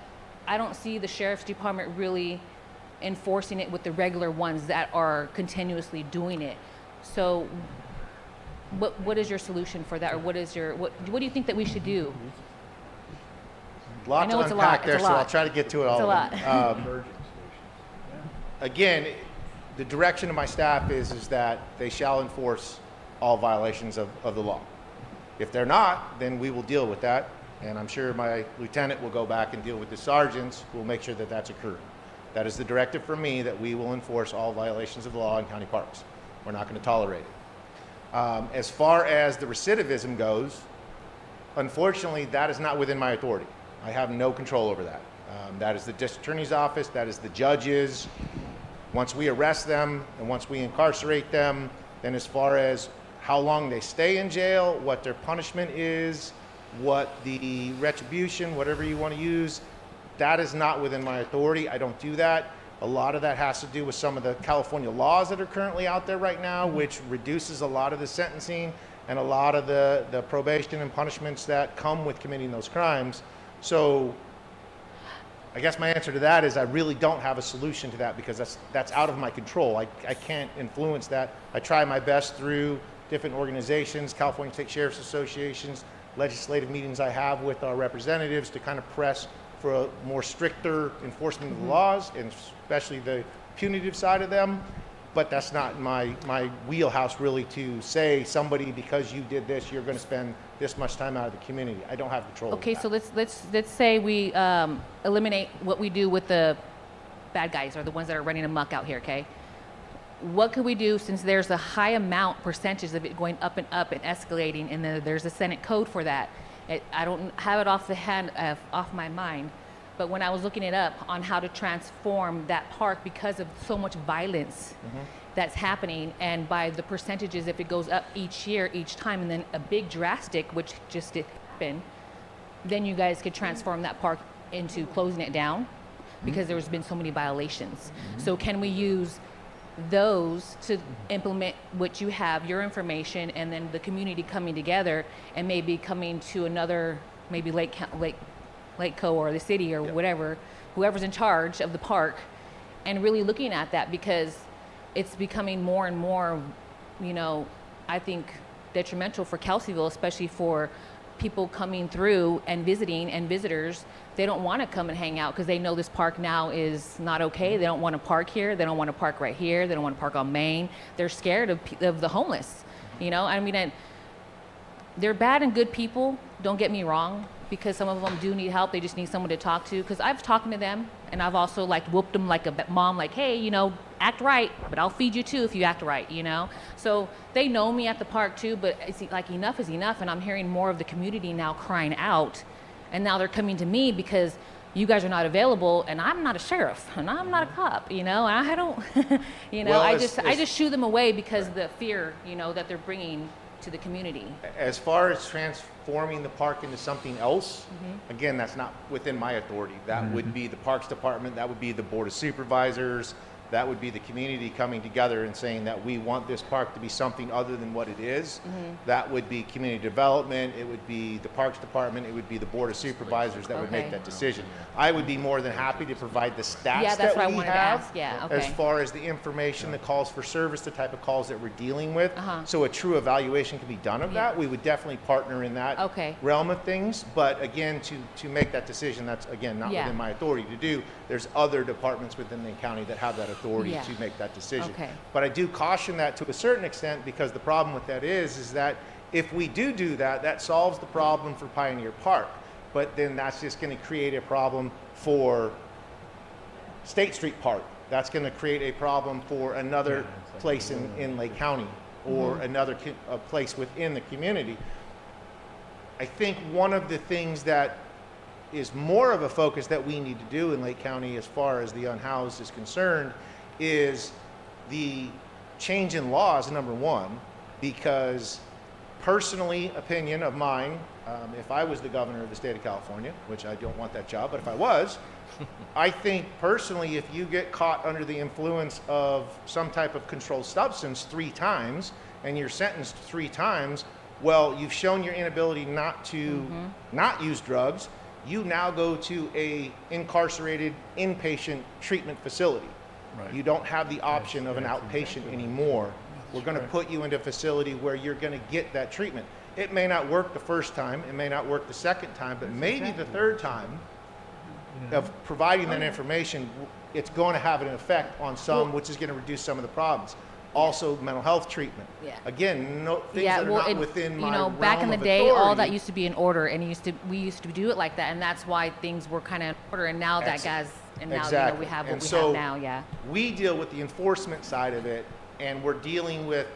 Speaker 11: I don't see the sheriff's department really enforcing it with the regular ones that are continuously doing it. So what is your solution for that, or what do you think that we should do?
Speaker 10: A lot
Speaker 11: I know
Speaker 10: to
Speaker 11: it's a
Speaker 10: unpack
Speaker 11: lot.
Speaker 10: there,
Speaker 11: It's a
Speaker 10: so I'll
Speaker 11: lot.
Speaker 10: try to get to it all.
Speaker 11: It's a
Speaker 10: of
Speaker 11: lot.
Speaker 10: them. Again, the direction of my staff is that they shall enforce all violations of the law. If they're not, then we will deal with that, and I'm sure my lieutenant will go back and deal with the sergeants who will make sure that that's occurred. That is the directive from me, that we will enforce all violations of the law in county parks. We're not going to tolerate it. As far as the recidivism goes, unfortunately, that is not within my authority. I have no control over that. That is the district attorney's office, that is the judges. Once we arrest them and once we incarcerate them, then as far as how long they stay in jail, what their punishment is, what the retribution, whatever you want to use, that is not within my authority. I don't do that. A lot of that has to do with some of the California laws that are currently out there right now, which reduces a lot of the sentencing and a lot of the probation and punishments that come with committing those crimes. So I guess my answer to that is I really don't have a solution to that, because that's out of my control. I can't influence that. I try my best through different organizations, California State Sheriff's Associations, legislative meetings I have with our representatives to kind of press for a more stricter enforcement of the laws, and especially the punitive side of them. But that's not my wheelhouse really, to say somebody, because you did this, you're going to spend this much time out of the community. I don't have control over
Speaker 11: Okay,
Speaker 10: that.
Speaker 11: so let's say we eliminate what we do with the bad guys, or the ones that are running amok out here, okay? What could we do, since there's a high amount percentage of it going up and escalating, and then there's a Senate code for that? I don't have it off my mind, but when I was looking it up on how to transform that park, because of so much violence that's happening, and by the percentages, if it goes up each year, each time, and then a big drastic, which just did happen, then you guys could transform that park into closing it down, because there's been so many violations. So can we use those to implement what you have, your information, and then the community coming together and maybe coming to another, maybe Lake Co or the city or whatever, whoever's in charge of the park, and really looking at that, because it's becoming more and more, I think detrimental for Kelseyville, especially for people coming through and visiting, and visitors. They don't want to come and hang out because they know this park now is not okay. They don't want to park here. They don't want to park right here. They don't want to park on Main. They're scared of the homeless. And they're bad and good people, don't get me wrong, because some of them do need help. They just need someone to talk to. Because I've talked to them, and I've also whooped them like a mom, hey, act right, but I'll feed you too if you act right, So they know me at the park too, but it's enough is enough. And I'm hearing more of the community now crying out, and now they're coming to me because you guys are not available, and I'm not a sheriff, and I'm not a cop, and I don't,
Speaker 10: Well,
Speaker 11: I just shoo them away because the fear, that they're bringing to the community.
Speaker 10: As far as transforming the park into something else, again, that's not within my authority. That would be the Parks Department, that would be the Board of Supervisors, that would be the community coming together and saying that we want this park to be something other than what it is. That would be community development, it would be the Parks Department, it would be the Board of Supervisors that would make
Speaker 11: Okay.
Speaker 10: that decision. I would be more than happy to provide the stats
Speaker 11: Yeah, that's
Speaker 10: that
Speaker 11: what I
Speaker 10: we
Speaker 11: wanted to
Speaker 10: have
Speaker 11: ask. Yeah,
Speaker 10: as
Speaker 11: okay.
Speaker 10: far as the information, the calls for service, the type of calls that we're dealing with.
Speaker 11: Uh-huh.
Speaker 10: So a true evaluation can be done of that. We would definitely partner in that
Speaker 11: Okay.
Speaker 10: realm of things. But again, to make that decision, that's again not
Speaker 11: Yeah.
Speaker 10: within my authority to do. There's other departments within the county that have that authority
Speaker 11: Yeah.
Speaker 10: to make that decision.
Speaker 11: Okay.
Speaker 10: But I do caution that to a certain extent, because the problem with that is that if we do that, that solves the problem for Pioneer Park. But then that's just going to create a problem for State Street Park. That's going to create a problem for another place in Lake County, or another a place within the community. I think one of the things that is more of a focus that we need to do in Lake County as far as the unhoused is concerned is the change in laws, number one, because personally, opinion of mine, if I was the governor of the state of California, which I don't want that job, but if I was, I think personally, if you get caught under the influence of some type of controlled substance 3 times and you're sentenced 3 times, well, you've shown your inability not to not use drugs. You now go to a incarcerated inpatient treatment facility.
Speaker 2: Right.
Speaker 10: You don't have the option of an outpatient anymore. We're going to put you into a facility where you're going to get that treatment. It may not work the first time, it may not work the second time, but maybe the third time of providing that information, it's going to have an effect on some, which is going to reduce some of the problems. Also, mental health treatment.
Speaker 11: Yeah.
Speaker 10: Again, no things
Speaker 11: Yeah,
Speaker 10: that are
Speaker 11: well,
Speaker 10: not
Speaker 11: it,
Speaker 10: within my
Speaker 11: you know,
Speaker 10: realm
Speaker 11: back in the
Speaker 10: of
Speaker 11: day, all that
Speaker 10: authority.
Speaker 11: used to be in order, and we used to do it like that, and that's why things were kind of in order. And now that
Speaker 10: Excellent.
Speaker 11: guy's, and now
Speaker 10: Exactly.
Speaker 11: you know, we have what
Speaker 10: And
Speaker 11: we
Speaker 10: so
Speaker 11: have now. Yeah.
Speaker 10: We deal with the enforcement side of it, and we're dealing with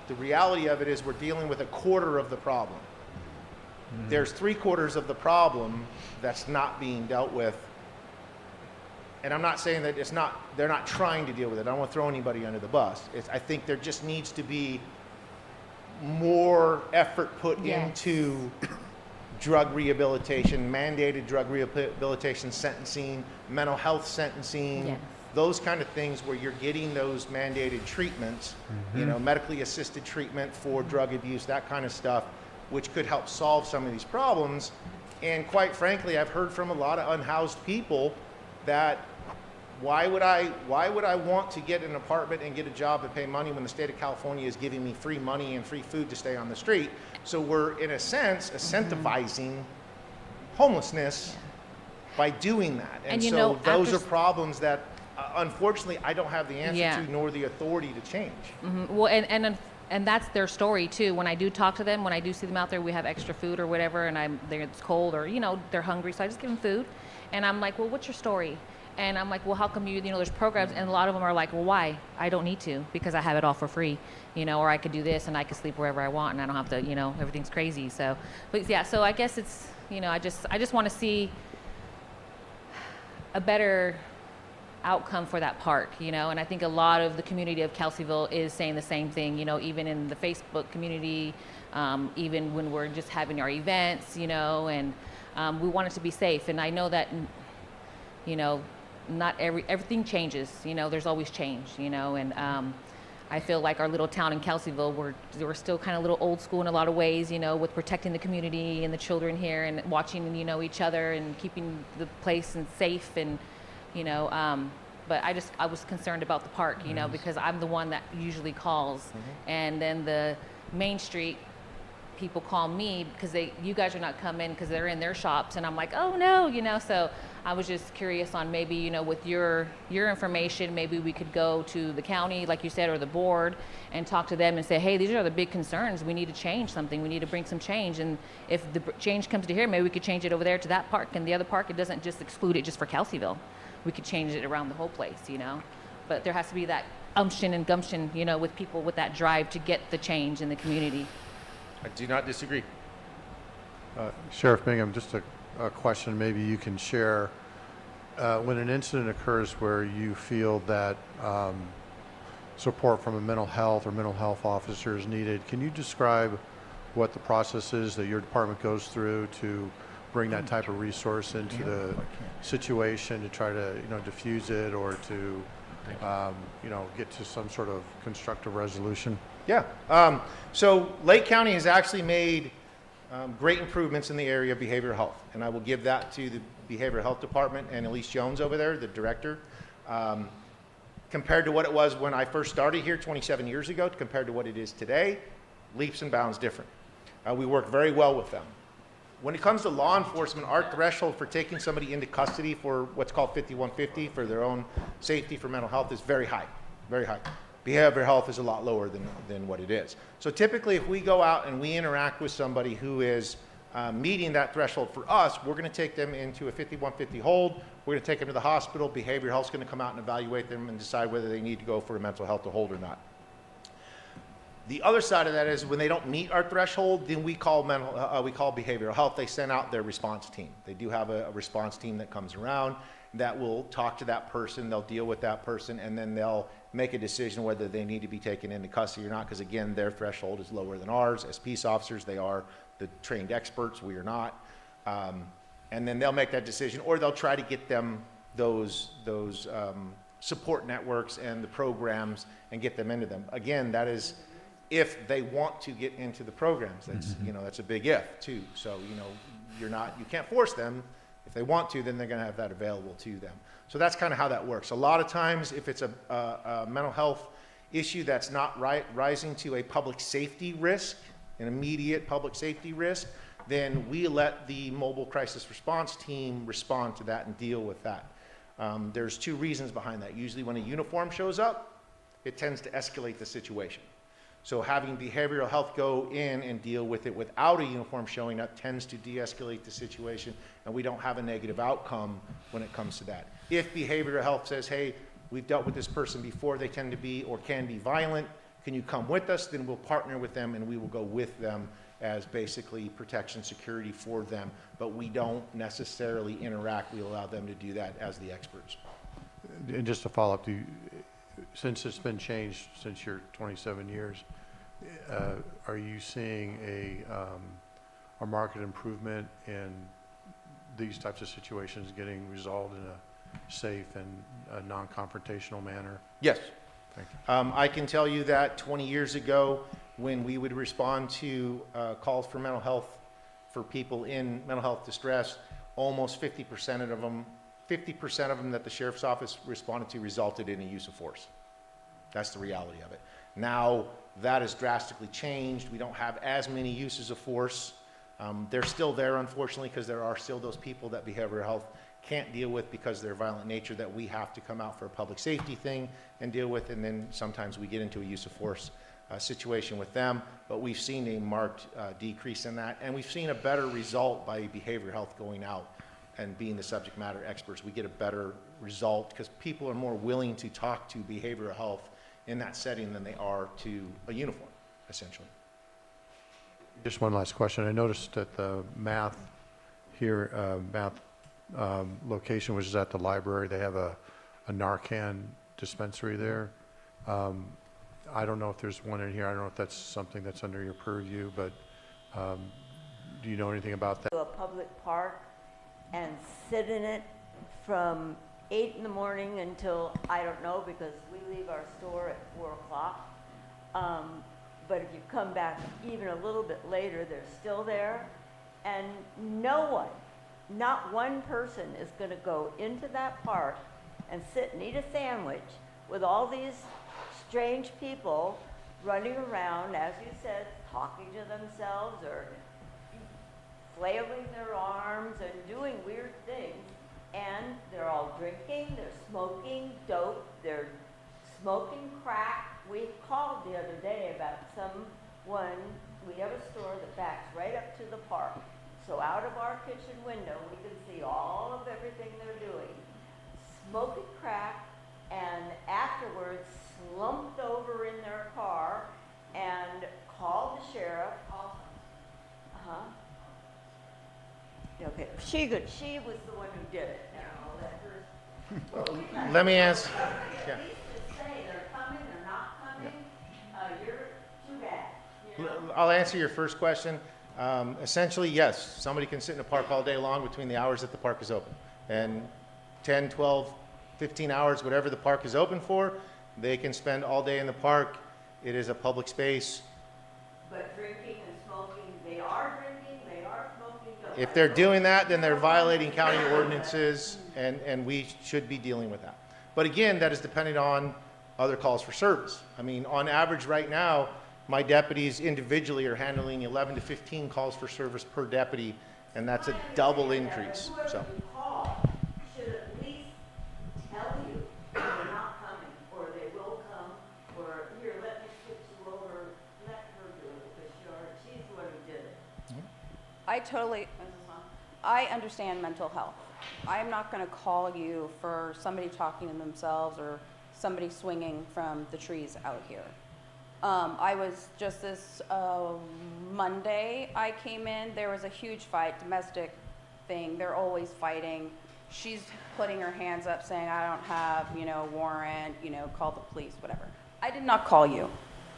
Speaker 10: the reality of it is we're dealing with a quarter of the problem. There's 3/4 of the problem that's not being dealt with. And I'm not saying that they're not trying to deal with it. I don't want to throw anybody under the bus. I think there just needs to be more effort put
Speaker 11: Yes.
Speaker 10: into drug rehabilitation, mandated drug rehabilitation sentencing, mental health sentencing,
Speaker 11: Yes.
Speaker 10: those kind of things where you're getting those mandated treatments, you know, medically assisted treatment for drug abuse, that kind of stuff, which could help solve some of these problems. And quite frankly, I've heard from a lot of unhoused people that why would I want to get an apartment and get a job and pay money when the state of California is giving me free money and free food to stay on the street? So we're, in a sense, incentivizing homelessness by doing that.
Speaker 11: And you
Speaker 10: so
Speaker 11: know,
Speaker 10: those
Speaker 11: after
Speaker 10: are problems that, unfortunately, I don't have the answer
Speaker 11: Yeah.
Speaker 10: to nor the authority to change.
Speaker 11: Well, and that's their story too. When I do talk to them, when I do see them out there, we have extra food or whatever, and it's cold or, you know, they're hungry, so I just give them food. And I'm like, well, what's your story? And I'm like, well, how come you know, there's programs, and a lot of them are like, well, why? I don't need to, because I have it all for free, you know, or I could do this and I could sleep wherever I want and I don't have to, you know, everything's crazy. So, but yeah, so I guess it's, you know, I just want to see a better outcome for that park, you know, and I think a lot of the community of Kelseyville is saying the same thing, you know, even in the Facebook community, even when we're just having our events, you know, and we want it to be safe. And I know that, you know, not everything changes, you know, there's always change, you know, and I feel like our little town in Kelseyville, we're still kind of a little old school in a lot of ways, you know, with protecting the community and the children here and watching, you know, each other and keeping the place and safe and, you know, but I was concerned about the park, you know, because I'm the one that usually calls, and then the Main Street people call me because you guys are not coming because they're in their shops, and I'm like, oh no, you know. So I was just curious on maybe, you know, with your information, maybe we could go to the county, like you said, or the board, and talk to them and say, hey, these are the big concerns. We need to change something. We need to bring some change. And if the change comes to here, maybe we could change it over there to that park, and the other park, it doesn't just exclude it just for Kelseyville. We could change it around the whole place, you know. But there has to be that umption and gumption, you know, with people with that drive to get the change in the community.
Speaker 10: I do not disagree.
Speaker 12: Sheriff Bingham, just a question maybe you can share. When an incident occurs where you feel that support from a mental health or mental health officer is needed, can you describe what the process is that your department goes through to bring that type of resource into the situation to try to, you know, diffuse it or to, you know, get to some sort of constructive resolution?
Speaker 10: Yeah. So Lake County has actually made great improvements in the area of behavioral health, and I will give that to the Behavioral Health Department and Elise Jones over there, the director. Compared to what it was when I first started here 27 years ago, compared to what it is today, leaps and bounds different. We work very well with them. When it comes to law enforcement, our threshold for taking somebody into custody for what's called 5150 for their own safety for mental health is very high, very high. Behavioral health is a lot lower than what it is. So typically if we go out and we interact with somebody who is meeting that threshold for us, we're going to take them into a 5150 hold. We're going to take them to the hospital. Behavioral health is going to come out and evaluate them and decide whether they need to go for a mental health hold or not. The other side of that is when they don't meet our threshold, then we call behavioral health. They send out their response team. They do have a response team that comes around that will talk to that person. They'll deal with that person, and then they'll make a decision whether they need to be taken into custody or not, because again, their threshold is lower than ours. As peace officers, they are the trained experts. We are not. And then they'll make that decision, or they'll try to get them those support networks and the programs and get them into them. Again, that is if they want to get into the programs. That's, you know, that's a big if too. So, you know, you can't force them. if they want to, then they're going to have that available to them. So that's kind of how that works. A lot of times, if it's a mental health issue that's not rising to a public safety risk, an immediate public safety risk, then we let the mobile crisis response team respond to that and deal with that. There's two reasons behind that. Usually when a uniform shows up, it tends to escalate the situation. So having behavioral health go in and deal with it without a uniform showing up tends to de-escalate the situation, and we don't have a negative outcome when it comes to that. If behavioral health says, hey, we've dealt with this person before, they tend to be or can be violent, can you come with us? Then we'll partner with them and we will go with them as basically protection security for them, but we don't necessarily interact. We allow them to do that as the experts.
Speaker 12: And just to follow up, since it's been changed since your 27 years, are you seeing a market improvement in these types of situations getting resolved in a safe and a non-confrontational manner?
Speaker 10: Yes.
Speaker 12: Thank you.
Speaker 10: I can tell you that 20 years ago, when we would respond to calls for mental health for people in mental health distress, almost 50% of them that the sheriff's office responded to resulted in a use of force. That's the reality of it. Now that has drastically changed. We don't have as many uses of force. They're still there, unfortunately, because there are still those people that behavioral health can't deal with because of their violent nature that we have to come out for a public safety thing and deal with, and then sometimes we get into a use of force situation with them, but we've seen a marked decrease in that, and we've seen a better result by behavioral health going out and being the subject matter experts. We get a better result because people are more willing to talk to behavioral health in that setting than they are to a uniform, essentially.
Speaker 12: Just one last question. I noticed that the math here, location, which is at the library, they have a Narcan dispensary there. I don't know if there's one in here. I don't know if that's something that's under your purview, but do you know anything about that?
Speaker 7: To a public park and sit in it from 8 in the morning until, I don't know, because we leave our store at 4 o'clock. But if you come back even a little bit later, they're still there. And no one, not one person is going to go into that park and sit and eat a sandwich with all these strange people running around, as you said, talking to themselves or flailing their arms and doing weird things. And they're all drinking, they're smoking dope, they're smoking crack. We called the other day about someone, we have a store that backs right up to the park. So out of our kitchen window, we can see all of everything they're doing. Smoking crack, and afterwards slumped over in their car and called the sheriff. Okay, she was the one who did it.
Speaker 10: Let me ask. Yeah.
Speaker 7: They're coming, they're not coming. You're too bad. You know?
Speaker 10: I'll answer your first question. Essentially, yes, somebody can sit in a park all day long between the hours that the park is open. And 10, 12, 15 hours, whatever the park is open for, they can spend all day in the park. It is a public space.
Speaker 7: But drinking and smoking, they are drinking, they are smoking.
Speaker 10: If they're doing that, then they're violating county ordinances, and we should be dealing with that. But again, that is dependent on other calls for service. I mean, on average right now, my deputies individually are handling 11 to 15 calls for service per deputy, and that's a double increase. So.
Speaker 7: Whoever you call should at least tell you they're not coming, or they will come, or here, let me switch you over, let her do it, because she's the one who did it.
Speaker 3: I understand mental health. I'm not going to call you for somebody talking to themselves or somebody swinging from the trees out here. I was just this Monday, I came in, there was a huge fight, domestic thing. They're always fighting. She's putting her hands up saying, I don't have, warrant, call the police, whatever. I did not call you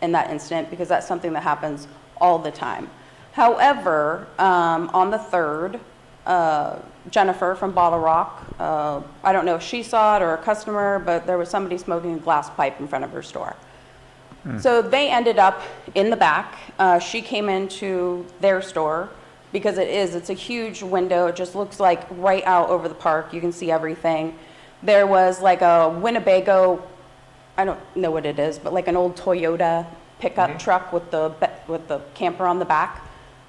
Speaker 3: in that incident because that's something that happens all the time. However, on the 3rd, Jennifer from Bottle Rock, I don't know if she saw it or a customer, but there was somebody smoking a glass pipe in front of her store. So they ended up in the back. She came into their store. because it's a huge window. It just looks like right out over the park. You can see everything. There was like a Winnebago, I don't know what it is, but like an old Toyota pickup truck with the camper on the back.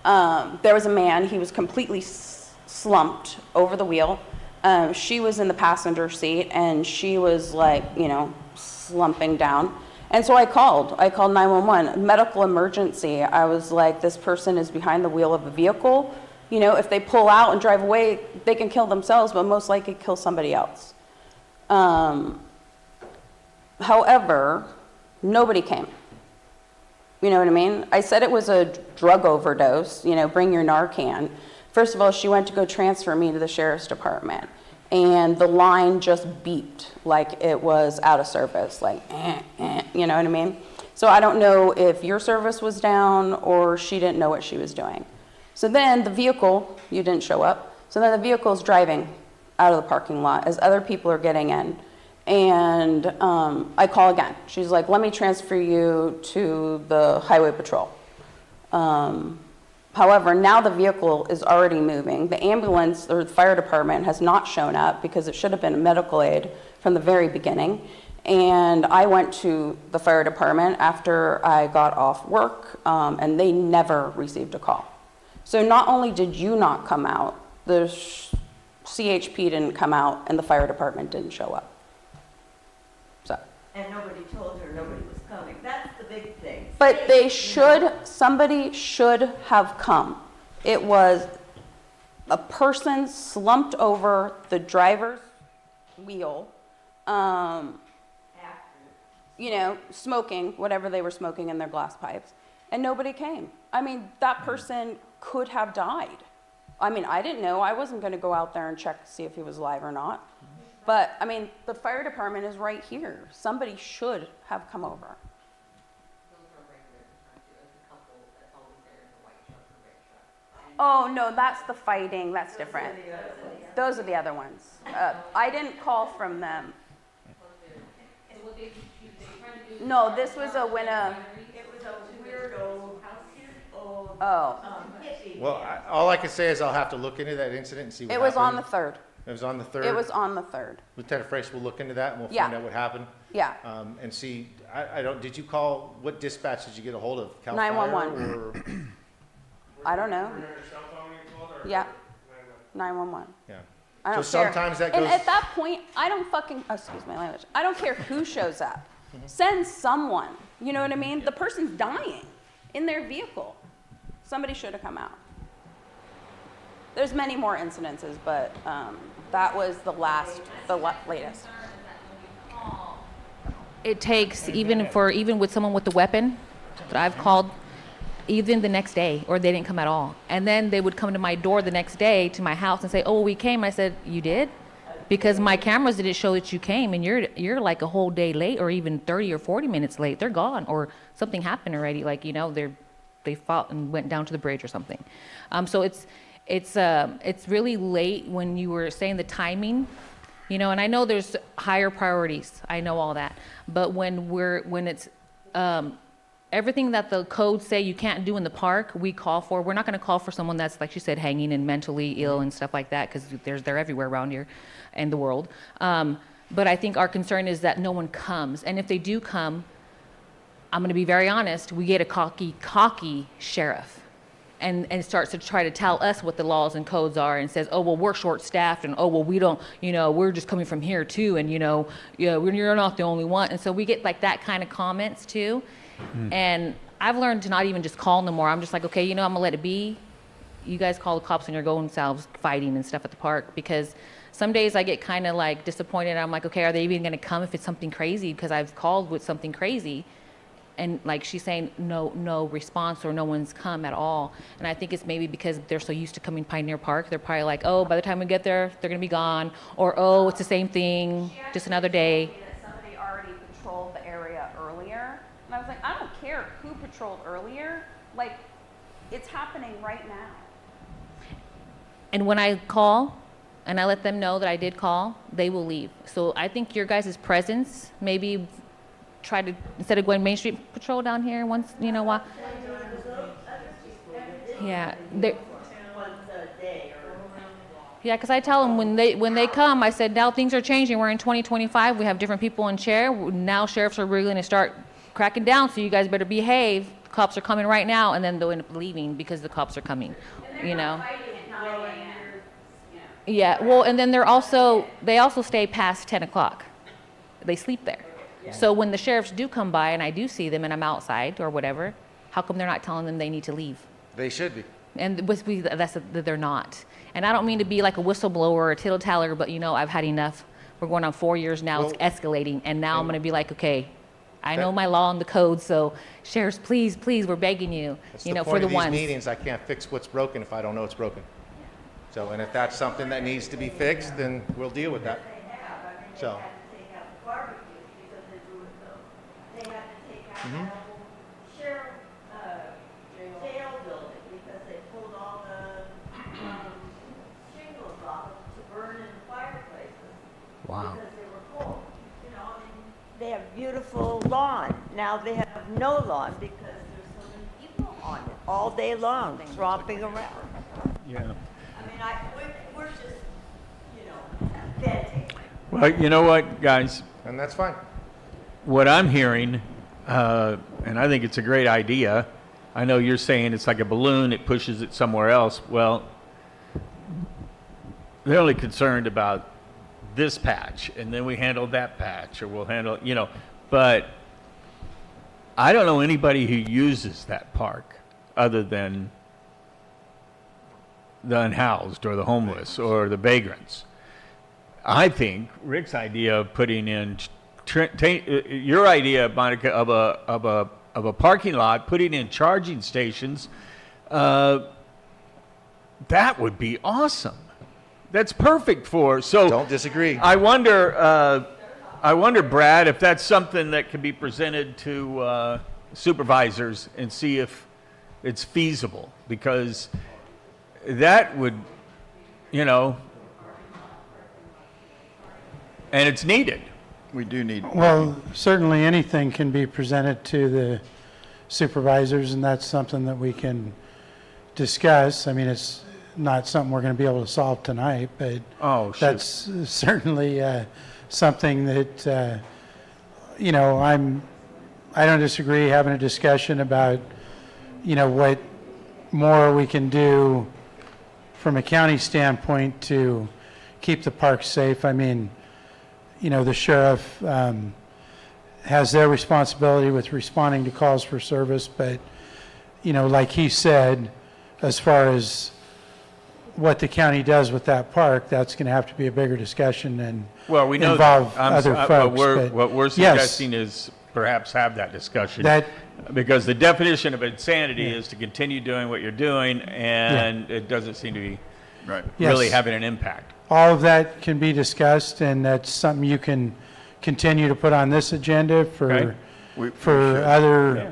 Speaker 3: There was a man, he was completely slumped over the wheel. She was in the passenger seat and she was like, you know, slumping down. And so I called 911, medical emergency. I was like, this person is behind the wheel of a vehicle. You know, if they pull out and drive away, they can kill themselves, but most likely kill somebody else. However, nobody came. You know what I mean? I said it was a drug overdose, you know, bring your Narcan. First of all, she went to go transfer me to the sheriff's department, and the line just beeped like it was out of service, like, you know what I mean? So I don't know if your service was down or she didn't know what she was doing. So then the vehicle, you didn't show up, so then the vehicle's driving out of the parking lot as other people are getting in. And I call again. She's like, let me transfer you to the highway patrol. However, now the vehicle is already moving. The ambulance or the fire department has not shown up because it should have been a medical aid from the very beginning. And I went to the fire department after I got off work, and they never received a call. So not only did you not come out, the CHP didn't come out, and the fire department didn't show up. So.
Speaker 7: And nobody told her nobody was coming. That's the big thing.
Speaker 3: But they should, somebody should have come. It was a person slumped over the driver's wheel, you know, smoking, whatever they were smoking in their glass pipes, and nobody came. I mean, that person could have died. I mean, I didn't know. I wasn't going to go out there and check to see if he was alive or not. But, I mean, the fire department is right here. Somebody should have come over. Oh, no, that's the fighting. That's different. Those are the other ones. I didn't call from them. No, this was a winner.
Speaker 7: It was a weirdo,
Speaker 3: Oh,
Speaker 10: Well, all I can say is I'll have to look into that incident and see what
Speaker 3: it
Speaker 10: happened.
Speaker 3: was on the 3rd.
Speaker 10: It was on the 3rd?
Speaker 3: It was on the 3rd.
Speaker 10: Lieutenant Frace will look into that and we'll
Speaker 3: Yeah.
Speaker 10: find out what happened.
Speaker 3: Yeah.
Speaker 10: And see, I don't, did you call, what dispatch did you get a hold of? Cal Fire
Speaker 3: 911.
Speaker 10: or-
Speaker 3: I don't know. Yeah. 911.
Speaker 10: Yeah.
Speaker 3: I don't
Speaker 10: So
Speaker 3: care.
Speaker 10: sometimes that
Speaker 3: And
Speaker 10: goes-
Speaker 3: at that point, I don't fucking, excuse my language, I don't care who shows up. Send someone. You know what I mean? The person's dying in their vehicle. Somebody should have come out. There's many more incidences, but that was the latest.
Speaker 11: It takes, even with someone with a weapon that I've called, even the next day, or they didn't come at all. And then they would come to my door the next day to my house and say, oh, we came. I said, you did? Because my cameras didn't show that you came, and you're like a whole day late, or even 30 or 40 minutes late. They're gone, or something happened already. Like, you know, they fought and went down to the bridge or something. So it's really late when you were saying the timing, you know. And I know there's higher priorities. I know all that, but when it's everything that the codes say you can't do in the park, we call for. We're not going to call for someone that's, like she said, hanging and mentally ill and stuff like that, because they're everywhere around here in the world. But I think our concern is that no one comes. And if they do come, I'm going to be very honest, we get a cocky sheriff and starts to try to tell us what the laws and codes are, and says, oh, well, we're short-staffed, and oh, well, we don't, you know, we're just coming from here too, and, you know, yeah, you're not the only one. And so we get like that kind of comments too. And I've learned to not even just call no more. I'm just like, okay, you know, I'm gonna let it be. You guys call the cops when you're going themselves fighting and stuff at the park, because some days I get kind of like disappointed. I'm like, okay, are they even gonna come if it's something crazy? Because I've called with something crazy, and like she's saying, no response, or no one's come at all. And I think it's maybe because they're so used to coming Pioneer Park, they're probably like, oh, by the time we get there, they're gonna be gone, or oh, it's the same thing, just another day.
Speaker 3: Somebody already patrolled the area earlier, and I was like, I don't care who patrolled earlier. Like, it's happening right now.
Speaker 11: And when I call and I let them know that I did call, they will leave. So I think your guys' presence, maybe try to, instead of going Main Street Patrol down here once, you know, while. Yeah, Yeah, because I tell them when they come, I said, now things are changing. We're in 2025. We have different people in chair. Now sheriffs are really going to start cracking down, so you guys better behave. The cops are coming right now, and then they'll end up leaving because the cops are coming, you know. Yeah, well, and then they also stay past 10 o'clock. They sleep there. So when the sheriffs do come by and I do see them and I'm outside or whatever, how come they're not telling them they need to leave?
Speaker 10: They should be.
Speaker 11: And they're not. And I don't mean to be like a whistleblower or a tittle-taller, but you know, I've had enough. We're going on 4 years now.
Speaker 10: Well,
Speaker 11: it's escalating. And now I'm going to be like, okay, I know my law and the code, so sheriffs, please, we're begging you,
Speaker 10: That's
Speaker 11: you know,
Speaker 10: the
Speaker 11: for
Speaker 10: point
Speaker 11: the
Speaker 10: of these
Speaker 11: ones.
Speaker 10: meetings. I can't fix what's broken if I don't know it's broken. So, and if that's something that needs to be fixed, then we'll deal with that. So.
Speaker 7: Jail building because they pulled all the shingles off to burn in the fireplaces.
Speaker 2: Wow.
Speaker 7: Because they were cold. You know, I mean, they have beautiful lawn. Now they have no lawn because there's so many people on it all day long, romping around.
Speaker 2: Yeah.
Speaker 7: I mean, we're just, you know, venting.
Speaker 2: Well, you know what, guys?
Speaker 10: And that's fine.
Speaker 2: What I'm hearing, and I think it's a great idea. I know you're saying it's like a balloon, it pushes it somewhere else. Well, they're only concerned about this patch, and then we handle that patch, or we'll handle, you know. But I don't know anybody who uses that park other than the unhoused or the homeless or the vagrants. I think Rick's idea of putting in your idea, Monica, of a parking lot, putting in charging stations, that would be awesome. That's perfect for. So
Speaker 10: Don't disagree.
Speaker 2: I wonder, Brad, if that's something that can be presented to supervisors and see if it's feasible, because that would, you know, and it's needed.
Speaker 4: We do need.
Speaker 6: Well, certainly anything can be presented to the supervisors, and that's something that we can discuss. I mean, it's not something we're going to be able to solve tonight, but
Speaker 2: Oh, shoot.
Speaker 6: that's certainly something that, you know, I don't disagree having a discussion about, you know, what more we can do from a county standpoint to keep the park safe. I mean, you know, the sheriff has their responsibility with responding to calls for service, but, you know, like he said, as far as what the county does with that park, that's going to have to be a bigger discussion and
Speaker 2: Well, we know
Speaker 6: involve
Speaker 2: that.
Speaker 6: other folks. but
Speaker 2: What we're
Speaker 6: yes,
Speaker 2: suggesting is perhaps have that discussion. Because the definition of insanity is to continue doing what you're doing, and it doesn't seem to be
Speaker 4: Right.
Speaker 2: really
Speaker 6: Yes.
Speaker 2: having an impact.
Speaker 6: all of that can be discussed, and that's something you can continue to put on this agenda for
Speaker 2: Okay.
Speaker 4: We
Speaker 6: for
Speaker 4: should.
Speaker 6: other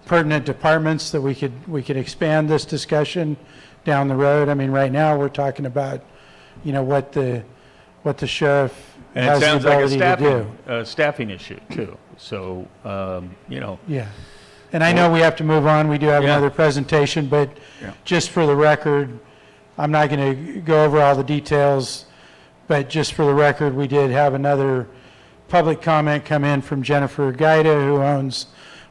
Speaker 6: pertinent departments that we could expand this discussion down the road. I mean, right now, we're talking about, you know, what the sheriff
Speaker 2: And it
Speaker 6: has the
Speaker 2: sounds like
Speaker 6: ability to do.
Speaker 2: staffing issue too. So, you know,
Speaker 6: Yeah. And I know we have to move on. We do have
Speaker 2: Yeah.
Speaker 6: another presentation, but
Speaker 2: Yeah.
Speaker 6: just for the record, I'm not going to go over all the details, but just for the record, we did have another public comment come in from Jennifer Gaida, who owns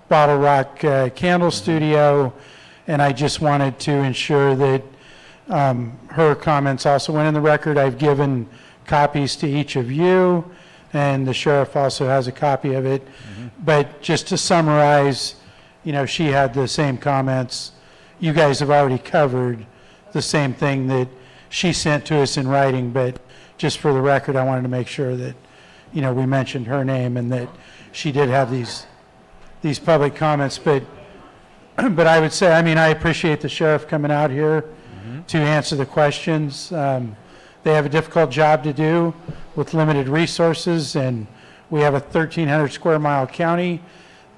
Speaker 6: Bottle Rock Candle Studio, and I just wanted to ensure that her comments also went in the record. I've given copies to each of you, and the sheriff also has a copy of it. But just to summarize, you know, she had the same comments. You guys have already covered the same thing that she sent to us in writing, but just for the record, I wanted to make sure that, you know, we mentioned her name and that she did have these public comments. But I would say, I mean, I appreciate the sheriff coming out here to answer the questions. They have a difficult job to do with limited resources, and we have a 1,300 square mile county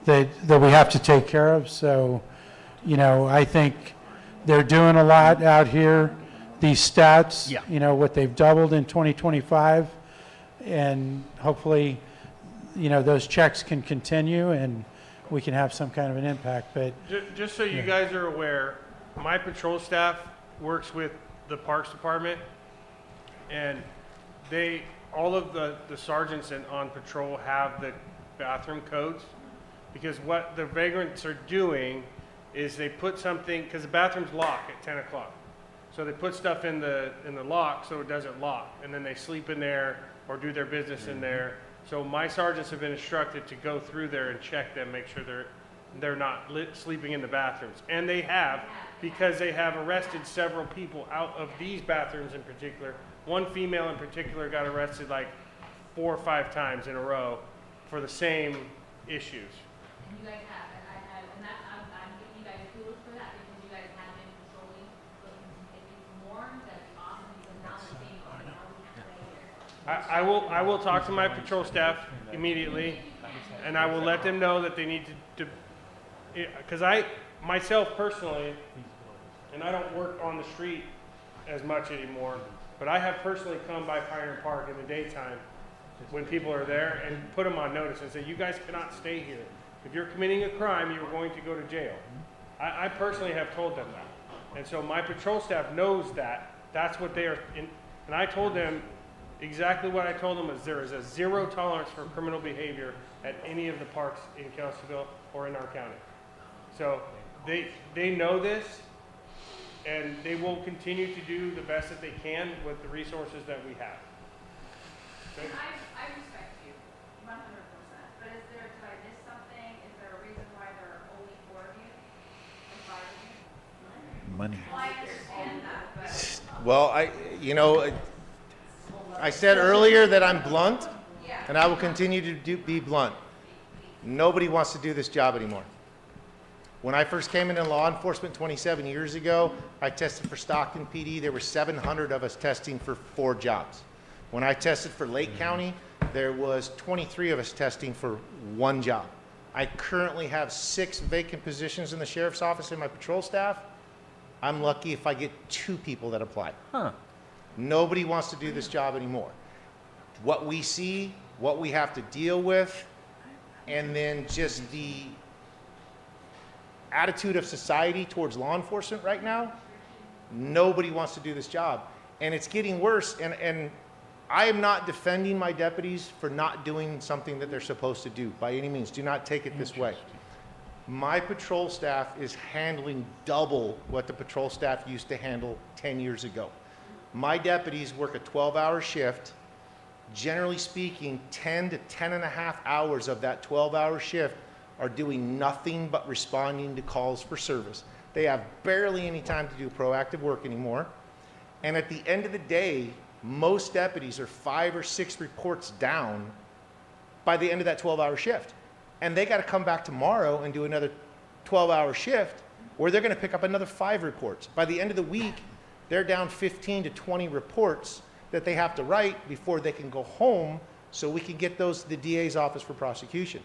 Speaker 6: that we have to take care of. So, you know, I think they're doing a lot out here. These stats,
Speaker 2: Yeah.
Speaker 6: you know, what they've doubled in 2025, and hopefully, you know, those checks can continue and we can have some kind of an impact. But
Speaker 13: Just so you guys are aware, my patrol staff works with the Parks Department, And all of the sergeants on patrol have the bathroom codes, because what the vagrants are doing is they put something, because the bathrooms lock at 10 o'clock. So they put stuff in the lock so it doesn't lock, and then they sleep in there or do their business in there. So my sergeants have been instructed to go through there and check them, make sure they're not sleeping in the bathrooms. And they have, because they have arrested several people out of these bathrooms in particular. One female in particular got arrested like 4 or 5 times in a row for the same issues.
Speaker 11: And you guys have, and that's, I'm giving you guys kudos for that, because you guys have been patrolling, looking to take it more, that's awesome, because now the same, now we have right here.
Speaker 13: I will talk to my patrol staff immediately, and I will let them know that they need to because I, myself personally, and I don't work on the street as much anymore, but I have personally come by Pioneer Park in the daytime when people are there and put them on notice and say, you guys cannot stay here. If you're committing a crime, you're going to go to jail. I personally have told them that. And so my patrol staff knows that. That's what they are, and I told them exactly what I told them is there is a 0 tolerance for criminal behavior at any of the parks in Kelseyville or in our county. So they know this, and they will continue to do the best that they can with the resources that we have. Okay?
Speaker 14: I respect you 100%, but did I miss something? Is there a reason why there are only 4 of you and 5 of you?
Speaker 4: Money.
Speaker 14: Well, I understand that, but.
Speaker 10: Well, I said earlier that I'm blunt, and I will continue to be blunt. Nobody wants to do this job anymore. When I first came into law enforcement 27 years ago, I tested for Stockton PD. There were 700 of us testing for 4 jobs. When I tested for Lake County, there was 23 of us testing for 1 job. I currently have 6 vacant positions in the sheriff's office in my patrol staff. I'm lucky if I get 2 people that apply. Nobody wants to do this job anymore. What we see, what we have to deal with, and then just the attitude of society towards law enforcement right now, nobody wants to do this job. And it's getting worse, and I am not defending my deputies for not doing something that they're supposed to do, by any means. Do not take it this way. My patrol staff is handling double what the patrol staff used to handle 10 years ago. My deputies work a 12-hour shift. Generally speaking, 10 to 10 and a half hours of that 12-hour shift are doing nothing but responding to calls for service. They have barely any time to do proactive work anymore. And at the end of the day, most deputies are 5 or 6 reports down by the end of that 12-hour shift. And they got to come back tomorrow and do another 12-hour shift, or they're going to pick up another 5 reports. By the end of the week, they're down 15 to 20 reports that they have to write before they can go home so we can get those to the DA's office for prosecution.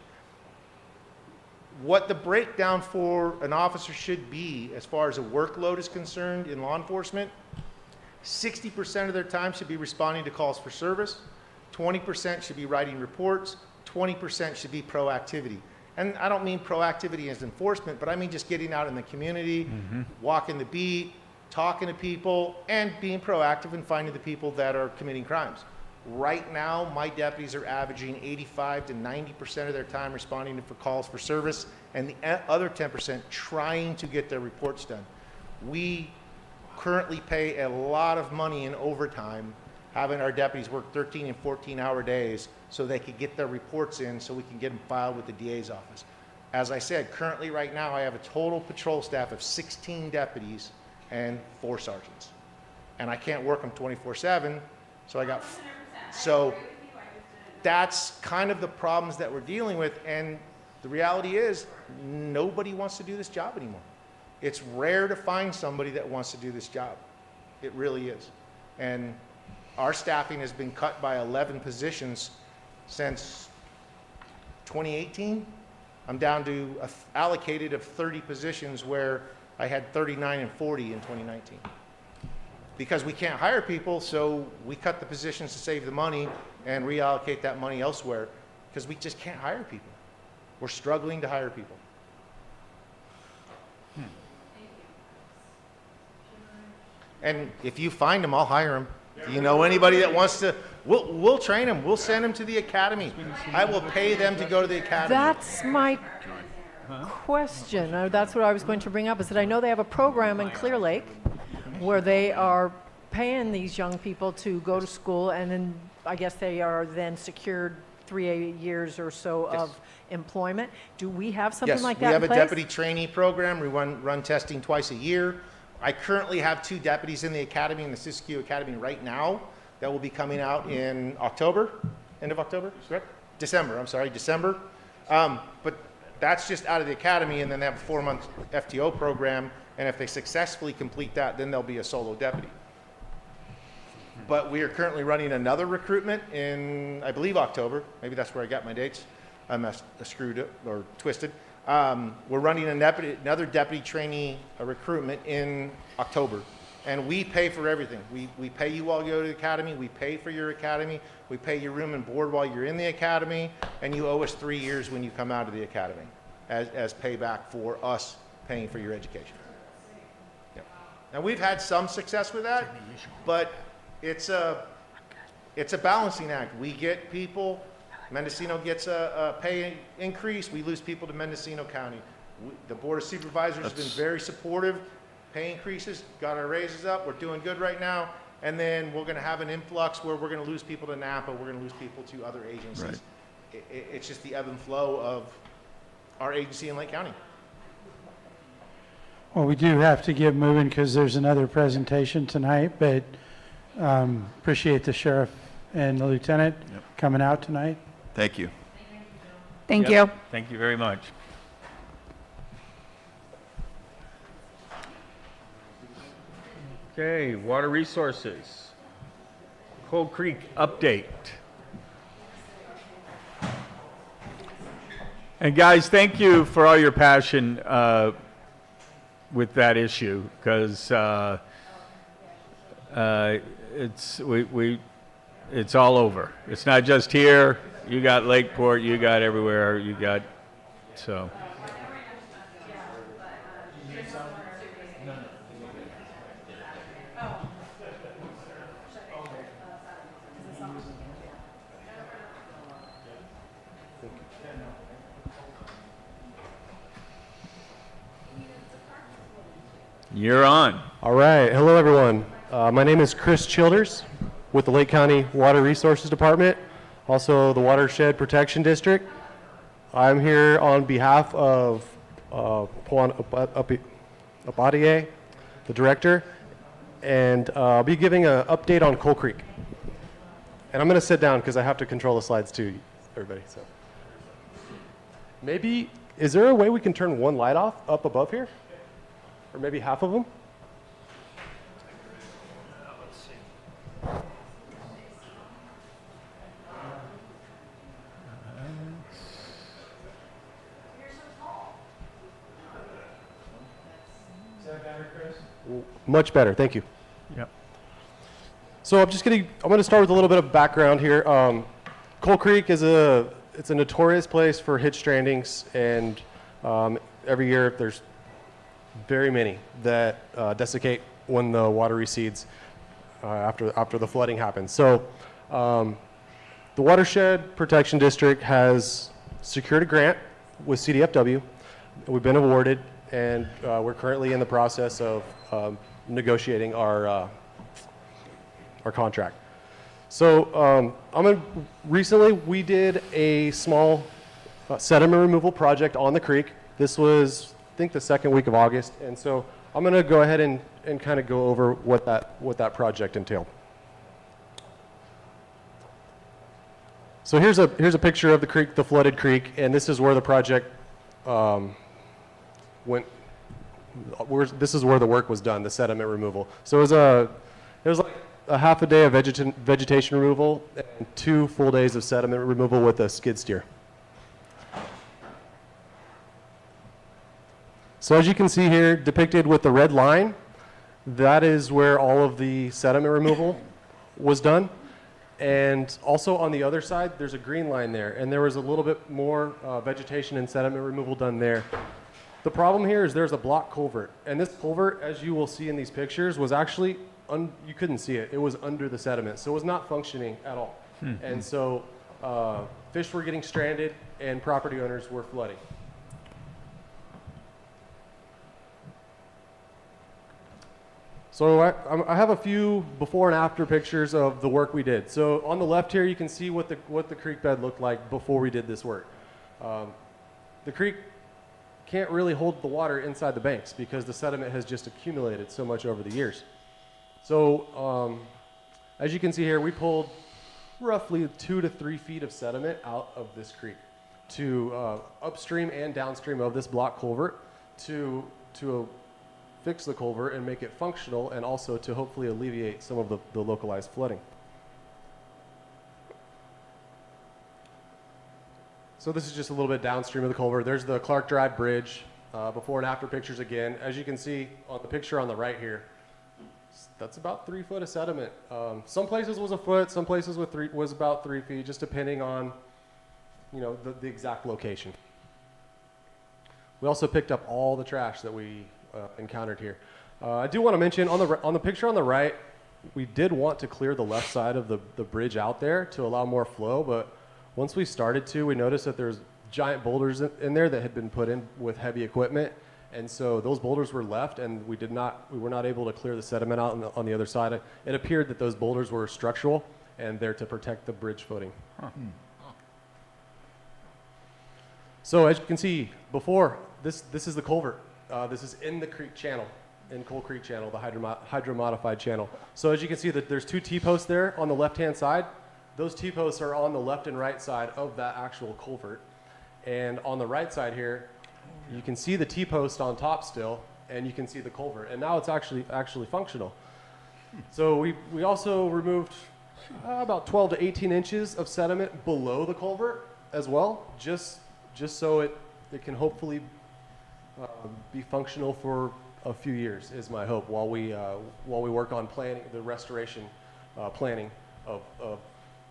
Speaker 10: What the breakdown for an officer should be as far as a workload is concerned in law enforcement, 60% of their time should be responding to calls for service, 20% should be writing reports, 20% should be proactivity. And I don't mean proactivity as enforcement, but I mean just getting out in the community, walking the beat, talking to people, and being proactive and finding the people that are committing crimes. Right now, my deputies are averaging 85 to 90% of their time responding for calls for service, and the other 10% trying to get their reports done. We currently pay a lot of money in overtime, having our deputies work 13 and 14-hour days so they could get their reports in so we can get them filed with the DA's office. As I said, currently right now I have a total patrol staff of 16 deputies and 4 sergeants. And I can't work them 24/7, so I got... So that's kind of the problems that we're dealing with, and the reality is nobody wants to do this job anymore. It's rare to find somebody that wants to do this job. It really is. And our staffing has been cut by 11 positions since 2018. I'm down to allocated of 30 positions where I had 39 and 40 in 2019. Because we can't hire people, so we cut the positions to save the money and reallocate that money elsewhere because we just can't hire people. We're struggling to hire people. And if you find them, I'll hire them. Do you know anybody that wants to? We'll train them. We'll send them to the academy. I will pay them to go to the academy.
Speaker 9: That's my question. That's what I was going to bring up, is that I know they have a program in Clear Lake where they are paying these young people to go to school, and then I guess they are then secured 3 years or so of employment. Do we have something like that
Speaker 10: we have
Speaker 9: in
Speaker 10: a
Speaker 9: place?
Speaker 10: deputy trainee program. We run testing twice a year. I currently have 2 deputies in the academy, in the Siskiyou Academy right now, that will be coming out in October, end of October, correct? December, I'm sorry, December. But that's just out of the academy, and then they have a 4-month FTO program, and if they successfully complete that, then they'll be a solo deputy. But we are currently running another recruitment in, I believe, October. Maybe that's where I got my dates. I'm screwed up or twisted. We're running another deputy trainee recruitment in October. And we pay for everything. We pay you while you go to the academy. We pay for your academy. We pay your room and board while you're in the academy. And you owe us 3 years when you come out of the academy as payback for us paying for your education. Yep. Now, we've had some success with that, but it's a balancing act. We get people, Mendocino gets a pay increase. We lose people to Mendocino County. The Board of Supervisors has been very supportive. Pay increases, got our raises up, we're doing good right now, and then we're going to have an influx where we're going to lose people to Napa, we're going to lose people to other agencies.
Speaker 4: Right.
Speaker 10: It's just the ebb and flow of our agency in Lake County.
Speaker 6: Well, we do have to get moving because there's another presentation tonight, but appreciate the sheriff and the lieutenant coming out tonight.
Speaker 4: Thank you.
Speaker 1: Thank
Speaker 2: Yep.
Speaker 1: you.
Speaker 2: Thank you very much. Okay, water resources. Cold Creek update. And guys, thank you for all your passion with that issue, because it's all over. It's not just here. You got Lakeport, you got everywhere, you got, so. You're on.
Speaker 15: All right. Hello, everyone. My name is Chris Childers with the Lake County Water Resources Department, also the Watershed Protection District. I'm here on behalf of Juan Abadie, the director, and I'll be giving an update on Coal Creek. And I'm going to sit down because I have to control the slides too, everybody. So maybe, is there a way we can turn one light off up above here? Or maybe half of them?
Speaker 13: Let's see.
Speaker 6: Is that better, Chris?
Speaker 15: Much better, thank you.
Speaker 2: Yep.
Speaker 15: So I'm going to start with a little bit of background here. Coal Creek is it's a notorious place for hitch strandings, and every year there's very many that desiccate when the water recedes after the flooding happens. So the Watershed Protection District has secured a grant with CDFW. We've been awarded, and we're currently in the process of negotiating our contract. So recently we did a small sediment removal project on the creek. This was, I think, the second week of August, and so I'm going to go ahead and kind of go over what that project entailed. So here's a picture of the creek, the flooded creek, and this is where the project went. This is where the work was done, the sediment removal. So it was like a half a day of vegetation removal and 2 full days of sediment removal with a skid steer. So as you can see here, depicted with the red line, that is where all of the sediment removal was done. And also on the other side, there's a green line there, and there was a little bit more vegetation and sediment removal done there. The problem here is there's a block culvert, and this culvert, as you will see in these pictures, was actually you couldn't see it. It was under the sediment, so it was not functioning at all. And so fish were getting stranded and property owners were flooding. So I have a few before and after pictures of the work we did. So on the left here, you can see what the creek bed looked like before we did this work. The creek can't really hold the water inside the banks because the sediment has just accumulated so much over the years. So as you can see here, we pulled roughly 2 to 3 feet of sediment out of this creek to upstream and downstream of this block culvert to fix the culvert and make it functional, and also to hopefully alleviate some of the localized flooding. So this is just a little bit downstream of the culvert. There's the Clark Drive Bridge, before and after pictures again. As you can see on the picture on the right here, that's about 3 foot of sediment. Some places was a foot, some places was about 3 feet, just depending on, you know, the exact location. We also picked up all the trash that we encountered here. I do want to mention on the picture on the right, we did want to clear the left side of the bridge out there to allow more flow, but once we started to, we noticed that there's giant boulders in there that had been put in with heavy equipment, and so those boulders were left, and we were not able to clear the sediment out on the other side. It appeared that those boulders were structural and there to protect the bridge footing. So as you can see before, this is the culvert. This is in the creek channel, in Coal Creek Channel, the hydro-modified channel. So as you can see, that there's 2 T-posts there on the left-hand side. Those T-posts are on the left and right side of that actual culvert. And on the right side here, you can see the T-post on top still, and you can see the culvert. And now it's actually functional. So we also removed about 12 to 18 inches of sediment below the culvert as well, just so it can hopefully be functional for a few years, is my hope, while we work on planning the restoration planning of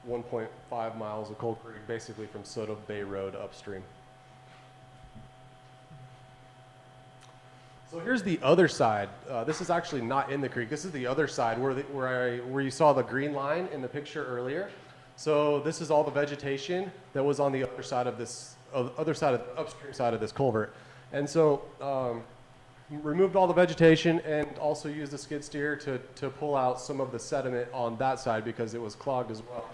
Speaker 15: 1.5 miles of Coal Creek, basically from Soto Bay Road upstream. So here's the other side. This is actually not in the creek. This is the other side where you saw the green line in the picture earlier. So this is all the vegetation that was on the other side of the upstream side of this culvert. And so removed all the vegetation and also used the skid steer to pull out some of the sediment on that side because it was clogged as well.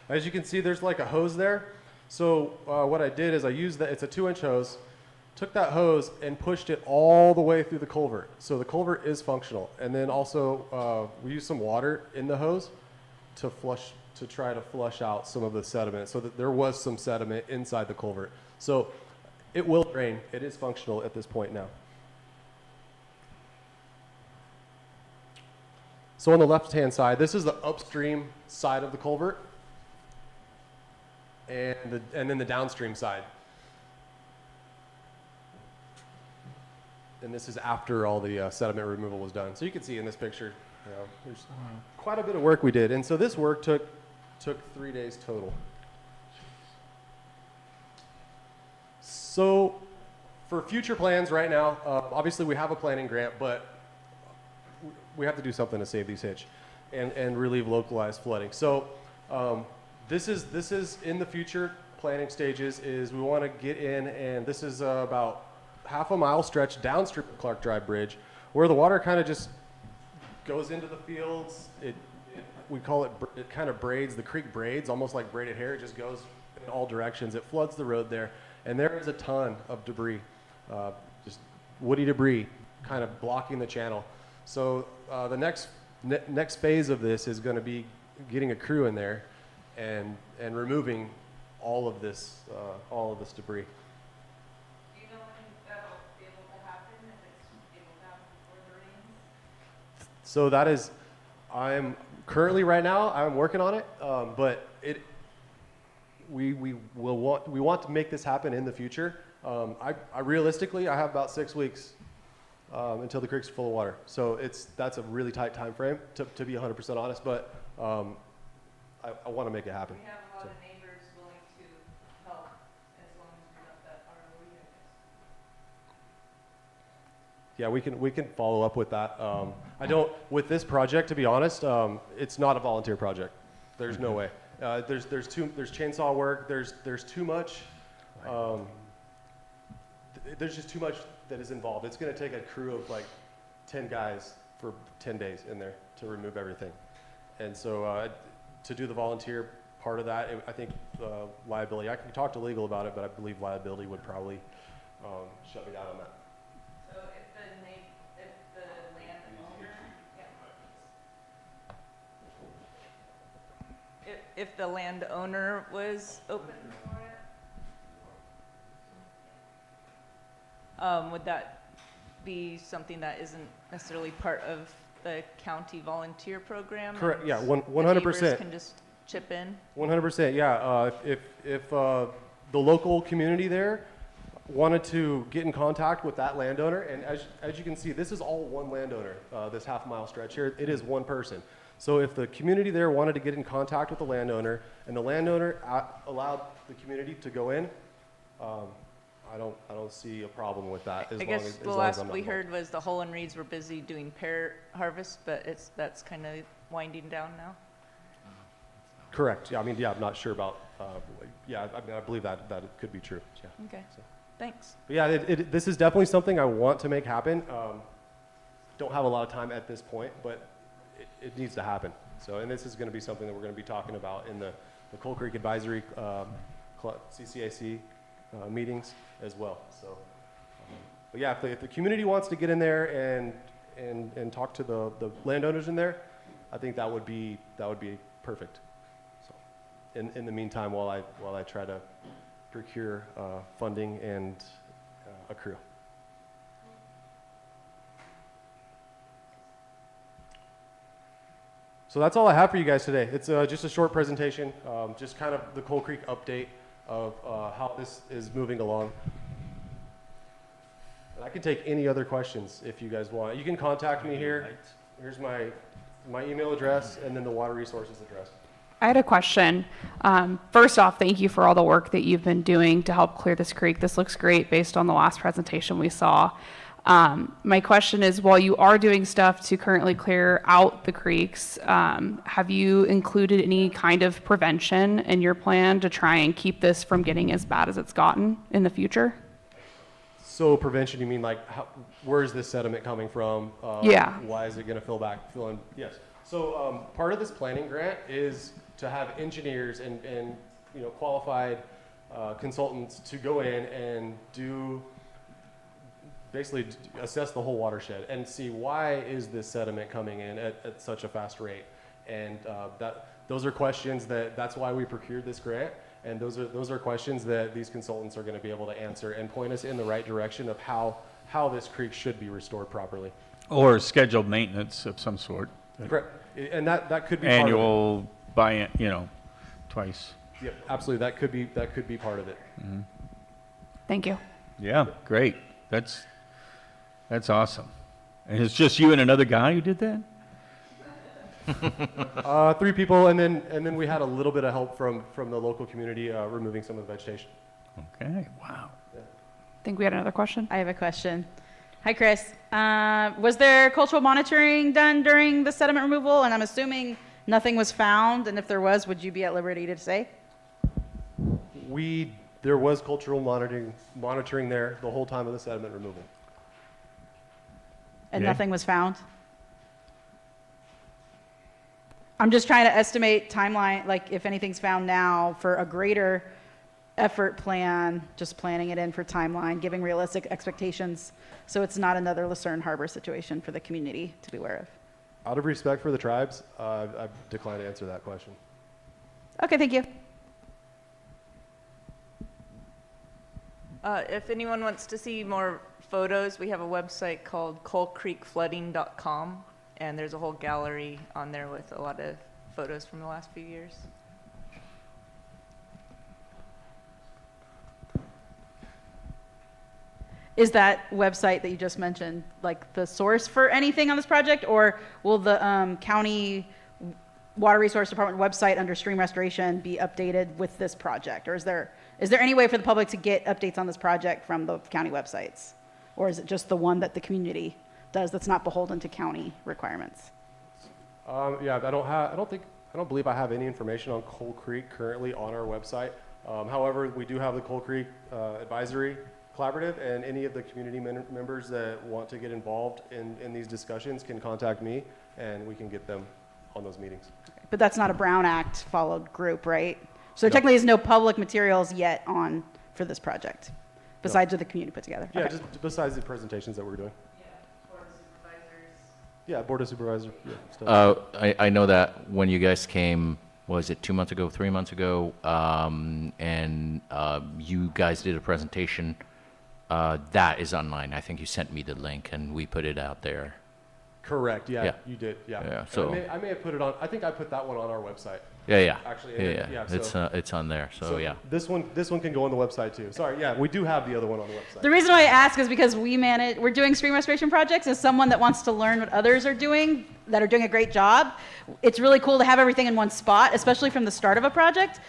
Speaker 15: As you can see, there's like a hose there. So what I did is I used it's a 2-inch hose, took that hose and pushed it all the way through the culvert. So the culvert is functional. And then also we used some water in the hose to try to flush out some of the sediment, so that there was some sediment inside the culvert. So it will drain. It is functional at this point now. So on the left-hand side, this is the upstream side of the culvert, and then the downstream side. And this is after all the sediment removal was done. So you can see in this picture, you know, there's quite a bit of work we did. And so this work took 3 days total. So for future plans right now, obviously we have a planning grant, but we have to do something to save these hitch and relieve localized flooding. So this is in the future planning stages. Is we want to get in, and this is about half a mile stretch downstream of Clark Drive Bridge, where the water kind of just goes into the fields. We call it, it kind of braids, the creek braids, almost like braided hair. It just goes in all directions. It floods the road there, and there is a ton of debris, just woody debris, kind of blocking the channel. So the next phase of this is going to be getting a crew in there and removing all of this debris.
Speaker 14: Do you know when that'll be able to happen, if it's able to happen before the rains?
Speaker 15: So that is, I'm currently right now, I'm working on it, but we want to make this happen in the future. I realistically, I have about 6 weeks until the creek's full of water. So that's a really tight time frame to be 100% honest, but I want to make it happen.
Speaker 14: We have a lot of neighbors willing to help as long as we let that ROE, I
Speaker 15: Yeah, we can follow up with that. I don't, with this project, to be honest, it's not a volunteer project. There's no way. There's chainsaw work, there's too much, there's just too much that is involved. It's gonna take a crew of like 10 guys for 10 days in there to remove everything. And so to do the volunteer part of that, I think liability, I can talk to legal about it, but I believe liability would probably shut me down on that.
Speaker 14: So if the landowner, if the landowner was open for it, would that be something that isn't necessarily part of the county volunteer program?
Speaker 15: Correct,
Speaker 14: and
Speaker 15: yeah,
Speaker 14: the
Speaker 15: 100%.
Speaker 14: neighbors can just chip in?
Speaker 15: 100%, yeah. If the local community there wanted to get in contact with that landowner, and as you can see, this is all one landowner, this half-mile stretch here, it is one person. So if the community there wanted to get in contact with the landowner, and the landowner allowed the community to go in, I don't see a problem with that.
Speaker 14: I guess the last we heard was the Holland Reeds were busy doing pear harvest, but that's kind of winding down now.
Speaker 15: Correct. Yeah. I mean, yeah. I'm not sure about. Yeah. I mean, I believe that it could be true. Yeah.
Speaker 14: Okay.
Speaker 15: So.
Speaker 14: Thanks.
Speaker 15: But yeah. This is definitely something I want to make happen. Don't have a lot of time at this point, but it needs to happen. So, and this is going to be something that we're going to be talking about in the Coal Creek Advisory CCAC meetings as well. So, but yeah, if the community wants to get in there and talk to the landowners in there, I think that would be perfect. So, in the meantime, while I try to procure funding and a crew. So that's all I have for you guys today. It's just a short presentation, just kind of the Coal Creek update of how this is moving along. And I can take any other questions if you guys want. You can contact me here. Here's my email address and then the water resources address.
Speaker 16: I had a question. First off, thank you for all the work that you've been doing to help clear this creek. This looks great based on the last presentation we saw. My question is, while you are doing stuff to currently clear out the creeks, have you included any kind of prevention in your plan to try and keep this from getting as bad as it's gotten in the future?
Speaker 15: So prevention, you mean like where is this sediment coming from?
Speaker 16: Yeah.
Speaker 15: Why is it going to fill in? Yes. So part of this planning grant is to have engineers and qualified consultants to go in and basically assess the whole watershed and see why is this sediment coming in at such a fast rate. And those are questions that's why we procured this grant. And those are questions that these consultants are going to be able to answer and point us in the right direction of how this creek should be restored properly.
Speaker 2: Or scheduled maintenance of some sort.
Speaker 15: Correct. And that could be
Speaker 2: annual, twice.
Speaker 15: Yep, absolutely. That could be part of it.
Speaker 2: Mm-hmm.
Speaker 16: Thank you.
Speaker 2: Yeah, great. That's awesome. And it's just you and another guy who did that?
Speaker 15: 3 people, and then we had a little bit of help from the local community removing some of the vegetation.
Speaker 2: Okay, wow.
Speaker 16: I think we had another question.
Speaker 1: I have a question. Hi, Chris. Was there cultural monitoring done during the sediment removal? And I'm assuming nothing was found. And if there was, would you be at liberty to say?
Speaker 15: There was cultural monitoring there the whole time of the sediment removal.
Speaker 1: And nothing was found? I'm just trying to estimate timeline, like if anything's found now for a greater effort plan, just planning it in for timeline, giving realistic expectations, so it's not another Lucerne Harbor situation for the community to be aware of.
Speaker 15: Out of respect for the tribes, I decline to answer that question.
Speaker 1: Okay, thank you.
Speaker 14: If anyone wants to see more photos, we have a website called coalcreekflooding.com, and there's a whole gallery on there with a lot of photos from the last few years.
Speaker 1: Is that website that you just mentioned like the source for anything on this project, or will the county water resource department website under stream restoration be updated with this project, or is there any way for the public to get updates on this project from the county websites? Or is it just the one that the community does that's not beholden to county requirements?
Speaker 15: Yeah, I don't believe I have any information on Coal Creek currently on our website. However, we do have the Coal Creek Advisory Collaborative, and any of the community members that want to get involved in these discussions can contact me, and we can get them on those meetings.
Speaker 1: But that's not a Brown Act followed group, right? So there
Speaker 15: No.
Speaker 1: technically is no public materials yet on for this project, besides what the community put together.
Speaker 15: Yeah,
Speaker 1: Okay.
Speaker 15: just besides the presentations that we're doing. Yeah, Board of Supervisors. Yeah, stuff.
Speaker 17: I know that when you guys came, was it 2 months ago, 3 months ago, and you guys did a presentation that is online. I think you sent me the link and we put it out there.
Speaker 15: Correct. Yeah,
Speaker 17: Yeah.
Speaker 15: you did. Yeah.
Speaker 17: Yeah,
Speaker 15: And
Speaker 17: so-
Speaker 15: I may have put it on. I think I put that one on our website.
Speaker 17: Yeah.
Speaker 15: Actually,
Speaker 17: Yeah.
Speaker 15: so-
Speaker 17: It's on there. So yeah.
Speaker 15: This one can go on the website too. Sorry. Yeah, we do have the other one on the website.
Speaker 1: The reason why I ask is because we're doing stream restoration projects. As someone that wants to learn what others are doing, that are doing a great job, it's really cool to have everything in one spot, especially from the start of a project,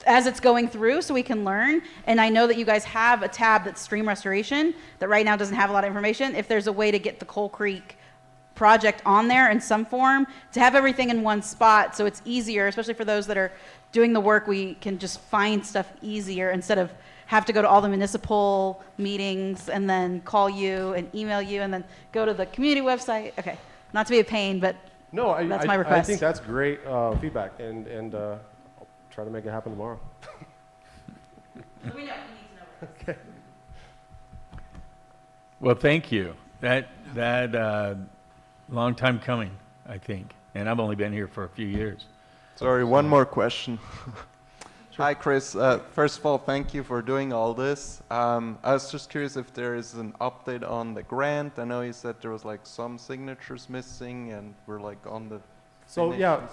Speaker 1: as it's going through, so we can learn. And I know that you guys have a tab that's stream restoration that right now doesn't have a lot of information. If there's a way to get the Coal Creek project on there in some form, to have everything in one spot so it's easier, especially for those that are doing the work, we can just find stuff easier instead of have to go to all the municipal meetings and then call you and email you and then go to the community website. Okay, not to be a pain, but
Speaker 15: No,
Speaker 1: that's my
Speaker 15: I
Speaker 1: request.
Speaker 15: think that's great feedback, and I'll try to make it happen tomorrow.
Speaker 1: We know, we need to know.
Speaker 15: Okay.
Speaker 2: Well, thank you. That long time coming, I think. And I've only been here for a few years.
Speaker 18: Sorry, one more question. Hi, Chris. First of all, thank you for doing all this. I was just curious if there is an update on the grant. I know you said there was like some signatures missing, and we're like on the.
Speaker 15: So yeah,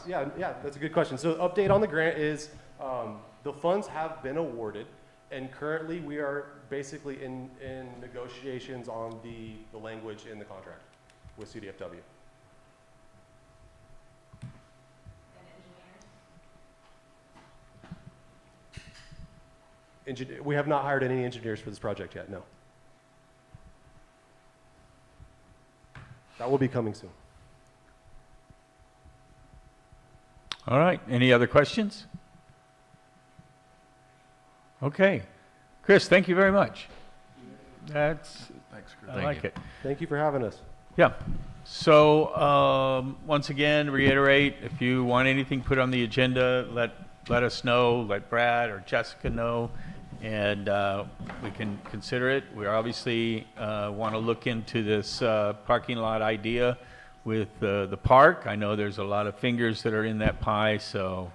Speaker 15: that's a good question. So update on the grant is the funds have been awarded, and currently we are basically in negotiations on the language in the contract with CDFW. We have not hired any engineers for this project yet, no. That will be coming soon.
Speaker 2: All right. Any other questions? Okay. Chris, thank you very much. Thanks, Chris. I like it.
Speaker 15: Thank you for having us.
Speaker 2: Yeah. So once again, reiterate, if you want anything put on the agenda, let us know, let Brad or Jessica know, and we can consider it. We obviously want to look into this parking lot idea with the park. I know there's a lot of fingers that are in that pie, so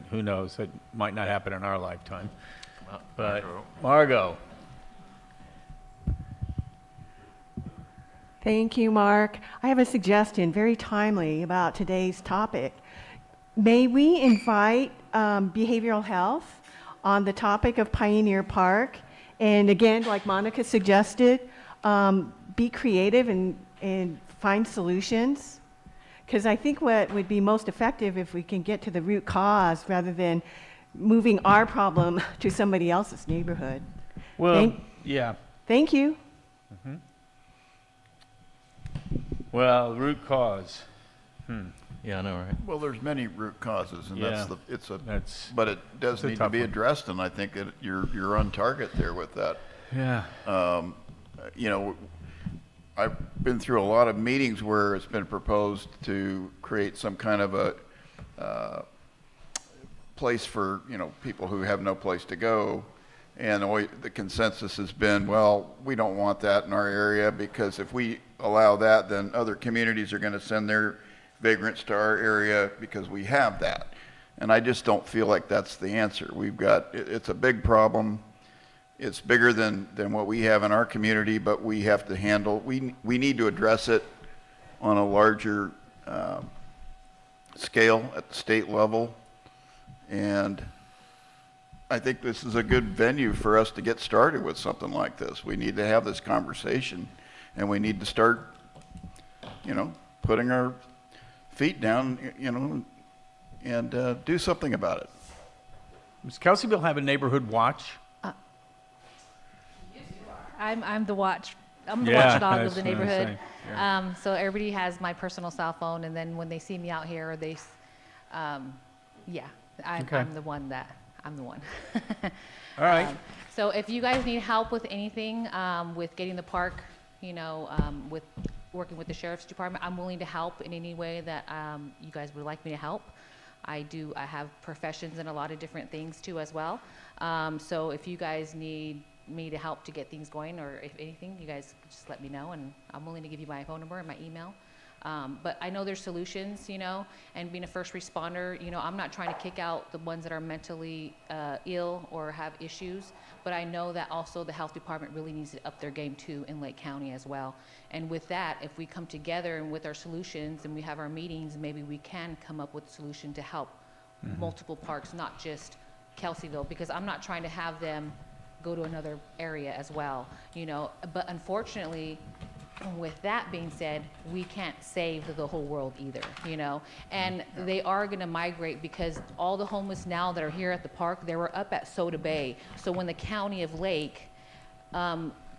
Speaker 2: who knows? It might not happen in our lifetime. But Margot.
Speaker 5: Thank you, Mark. I have a suggestion, very timely, about today's topic. May we invite behavioral health on the topic of Pioneer Park? And again, like Monica suggested, be creative and find solutions. Because I think what would be most effective if we can get to the root cause rather than moving our problem to somebody else's neighborhood.
Speaker 2: Well, yeah.
Speaker 5: Thank you.
Speaker 2: Mm-hmm. Well, root cause.
Speaker 17: Yeah, I know, right?
Speaker 4: Well, there's many root causes, and
Speaker 2: Yeah,
Speaker 4: but it does
Speaker 2: it's a
Speaker 4: need to
Speaker 2: tough
Speaker 4: be
Speaker 2: one.
Speaker 4: addressed, and I think you're on target there with that.
Speaker 2: Yeah.
Speaker 4: You know, I've been through a lot of meetings where it's been proposed to create some kind of a place for, you know, people who have no place to go. And the consensus has been, well, we don't want that in our area, because if we allow that, then other communities are going to send their vagrants to our area because we have that. And I just don't feel like that's the answer. It's a big problem. It's bigger than what we have in our community, but we have to handle, we need to address it on a larger scale at the state level. And I think this is a good venue for us to get started with something like this. We need to have this conversation, and we need to start, you know, putting our feet down, you know, and do something about it.
Speaker 2: Does Kelseyville have a neighborhood watch?
Speaker 11: I'm the watch I'm the
Speaker 2: Yeah,
Speaker 11: watchdog
Speaker 2: I
Speaker 11: of the
Speaker 2: was gonna
Speaker 11: neighborhood.
Speaker 2: say, yeah.
Speaker 11: So everybody has my personal cell phone, and then when they see me out here, yeah,
Speaker 2: Okay.
Speaker 11: I'm the one.
Speaker 2: All right.
Speaker 11: So if you guys need help with anything, with getting the park, with working with the sheriff's department, I'm willing to help in any way that you guys would like me to help. I have professions in a lot of different things too as well. So if you guys need me to help to get things going, or if anything, you guys just let me know, and I'm willing to give you my phone number and my email. But I know there's solutions, and being a first responder, I'm not trying to kick out the ones that are mentally ill or have issues, but I know that also the health department really needs to up their game too in Lake County as well. And with that, if we come together and with our solutions and we have our meetings, maybe we can come up with a solution to help multiple parks, not just Kelseyville, because I'm not trying to have them go to another area as well, but unfortunately, with that being said, we can't save the whole world either, and they are going to migrate, because all the homeless now that are here at the park, they were up at Soda Bay. So when the county of Lake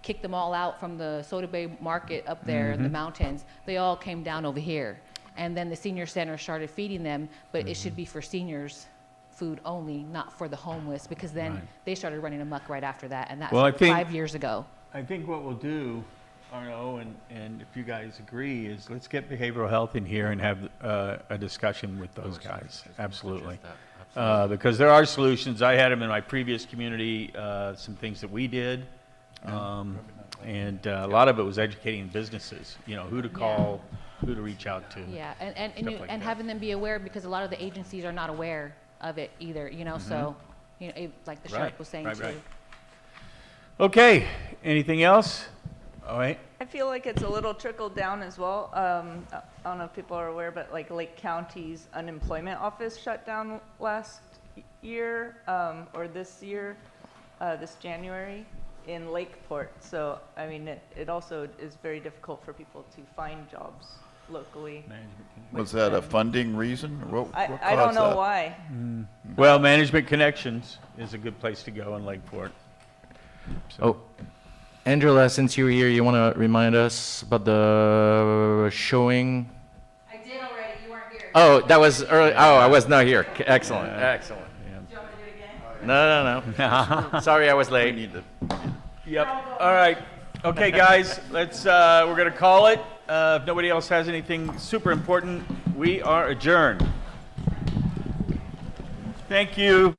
Speaker 11: kicked them all out from the Soda Bay market up there in the mountains, they all came down over here, and then the senior center started feeding them, but it should be for seniors food only, not for the homeless, because then they started running amok right after that, and that's
Speaker 2: Well, I think-
Speaker 11: 5 years ago.
Speaker 2: I think what we'll do, Arno, and if you guys agree, is let's get behavioral health in here and have a discussion with those guys. Absolutely. Because there are solutions. I had them in my previous community, some things that we did. And a lot of it was educating businesses, who to call, who to reach out to.
Speaker 11: Yeah, and
Speaker 2: stuff like that.
Speaker 11: having them be aware, because a lot of the agencies are not aware of it either, so, like the sheriff was saying too.
Speaker 2: Right. Okay, anything else? All right.
Speaker 19: I feel like it's a little trickled down as well. I don't know if people are aware, but like Lake County's unemployment office shut down last year, or this year, this January in Lakeport. So, I mean, it also is very difficult for people to find jobs locally.
Speaker 4: Was that a funding reason? What
Speaker 19: I
Speaker 4: caused
Speaker 19: don't know
Speaker 4: that?
Speaker 19: why.
Speaker 2: Well, Management Connections is a good place to go in Lakeport.
Speaker 17: Oh, Angela, since you're here, you want to remind us about the showing?
Speaker 1: I did already. You weren't here.
Speaker 17: Oh, that was early. Oh, I was not here. Excellent, excellent.
Speaker 1: Do you want me to do it again?
Speaker 17: No. Sorry, I was late.
Speaker 2: Yep. All right. Okay, guys, we're going to call it. If nobody else has anything super important, we are adjourned. Thank you.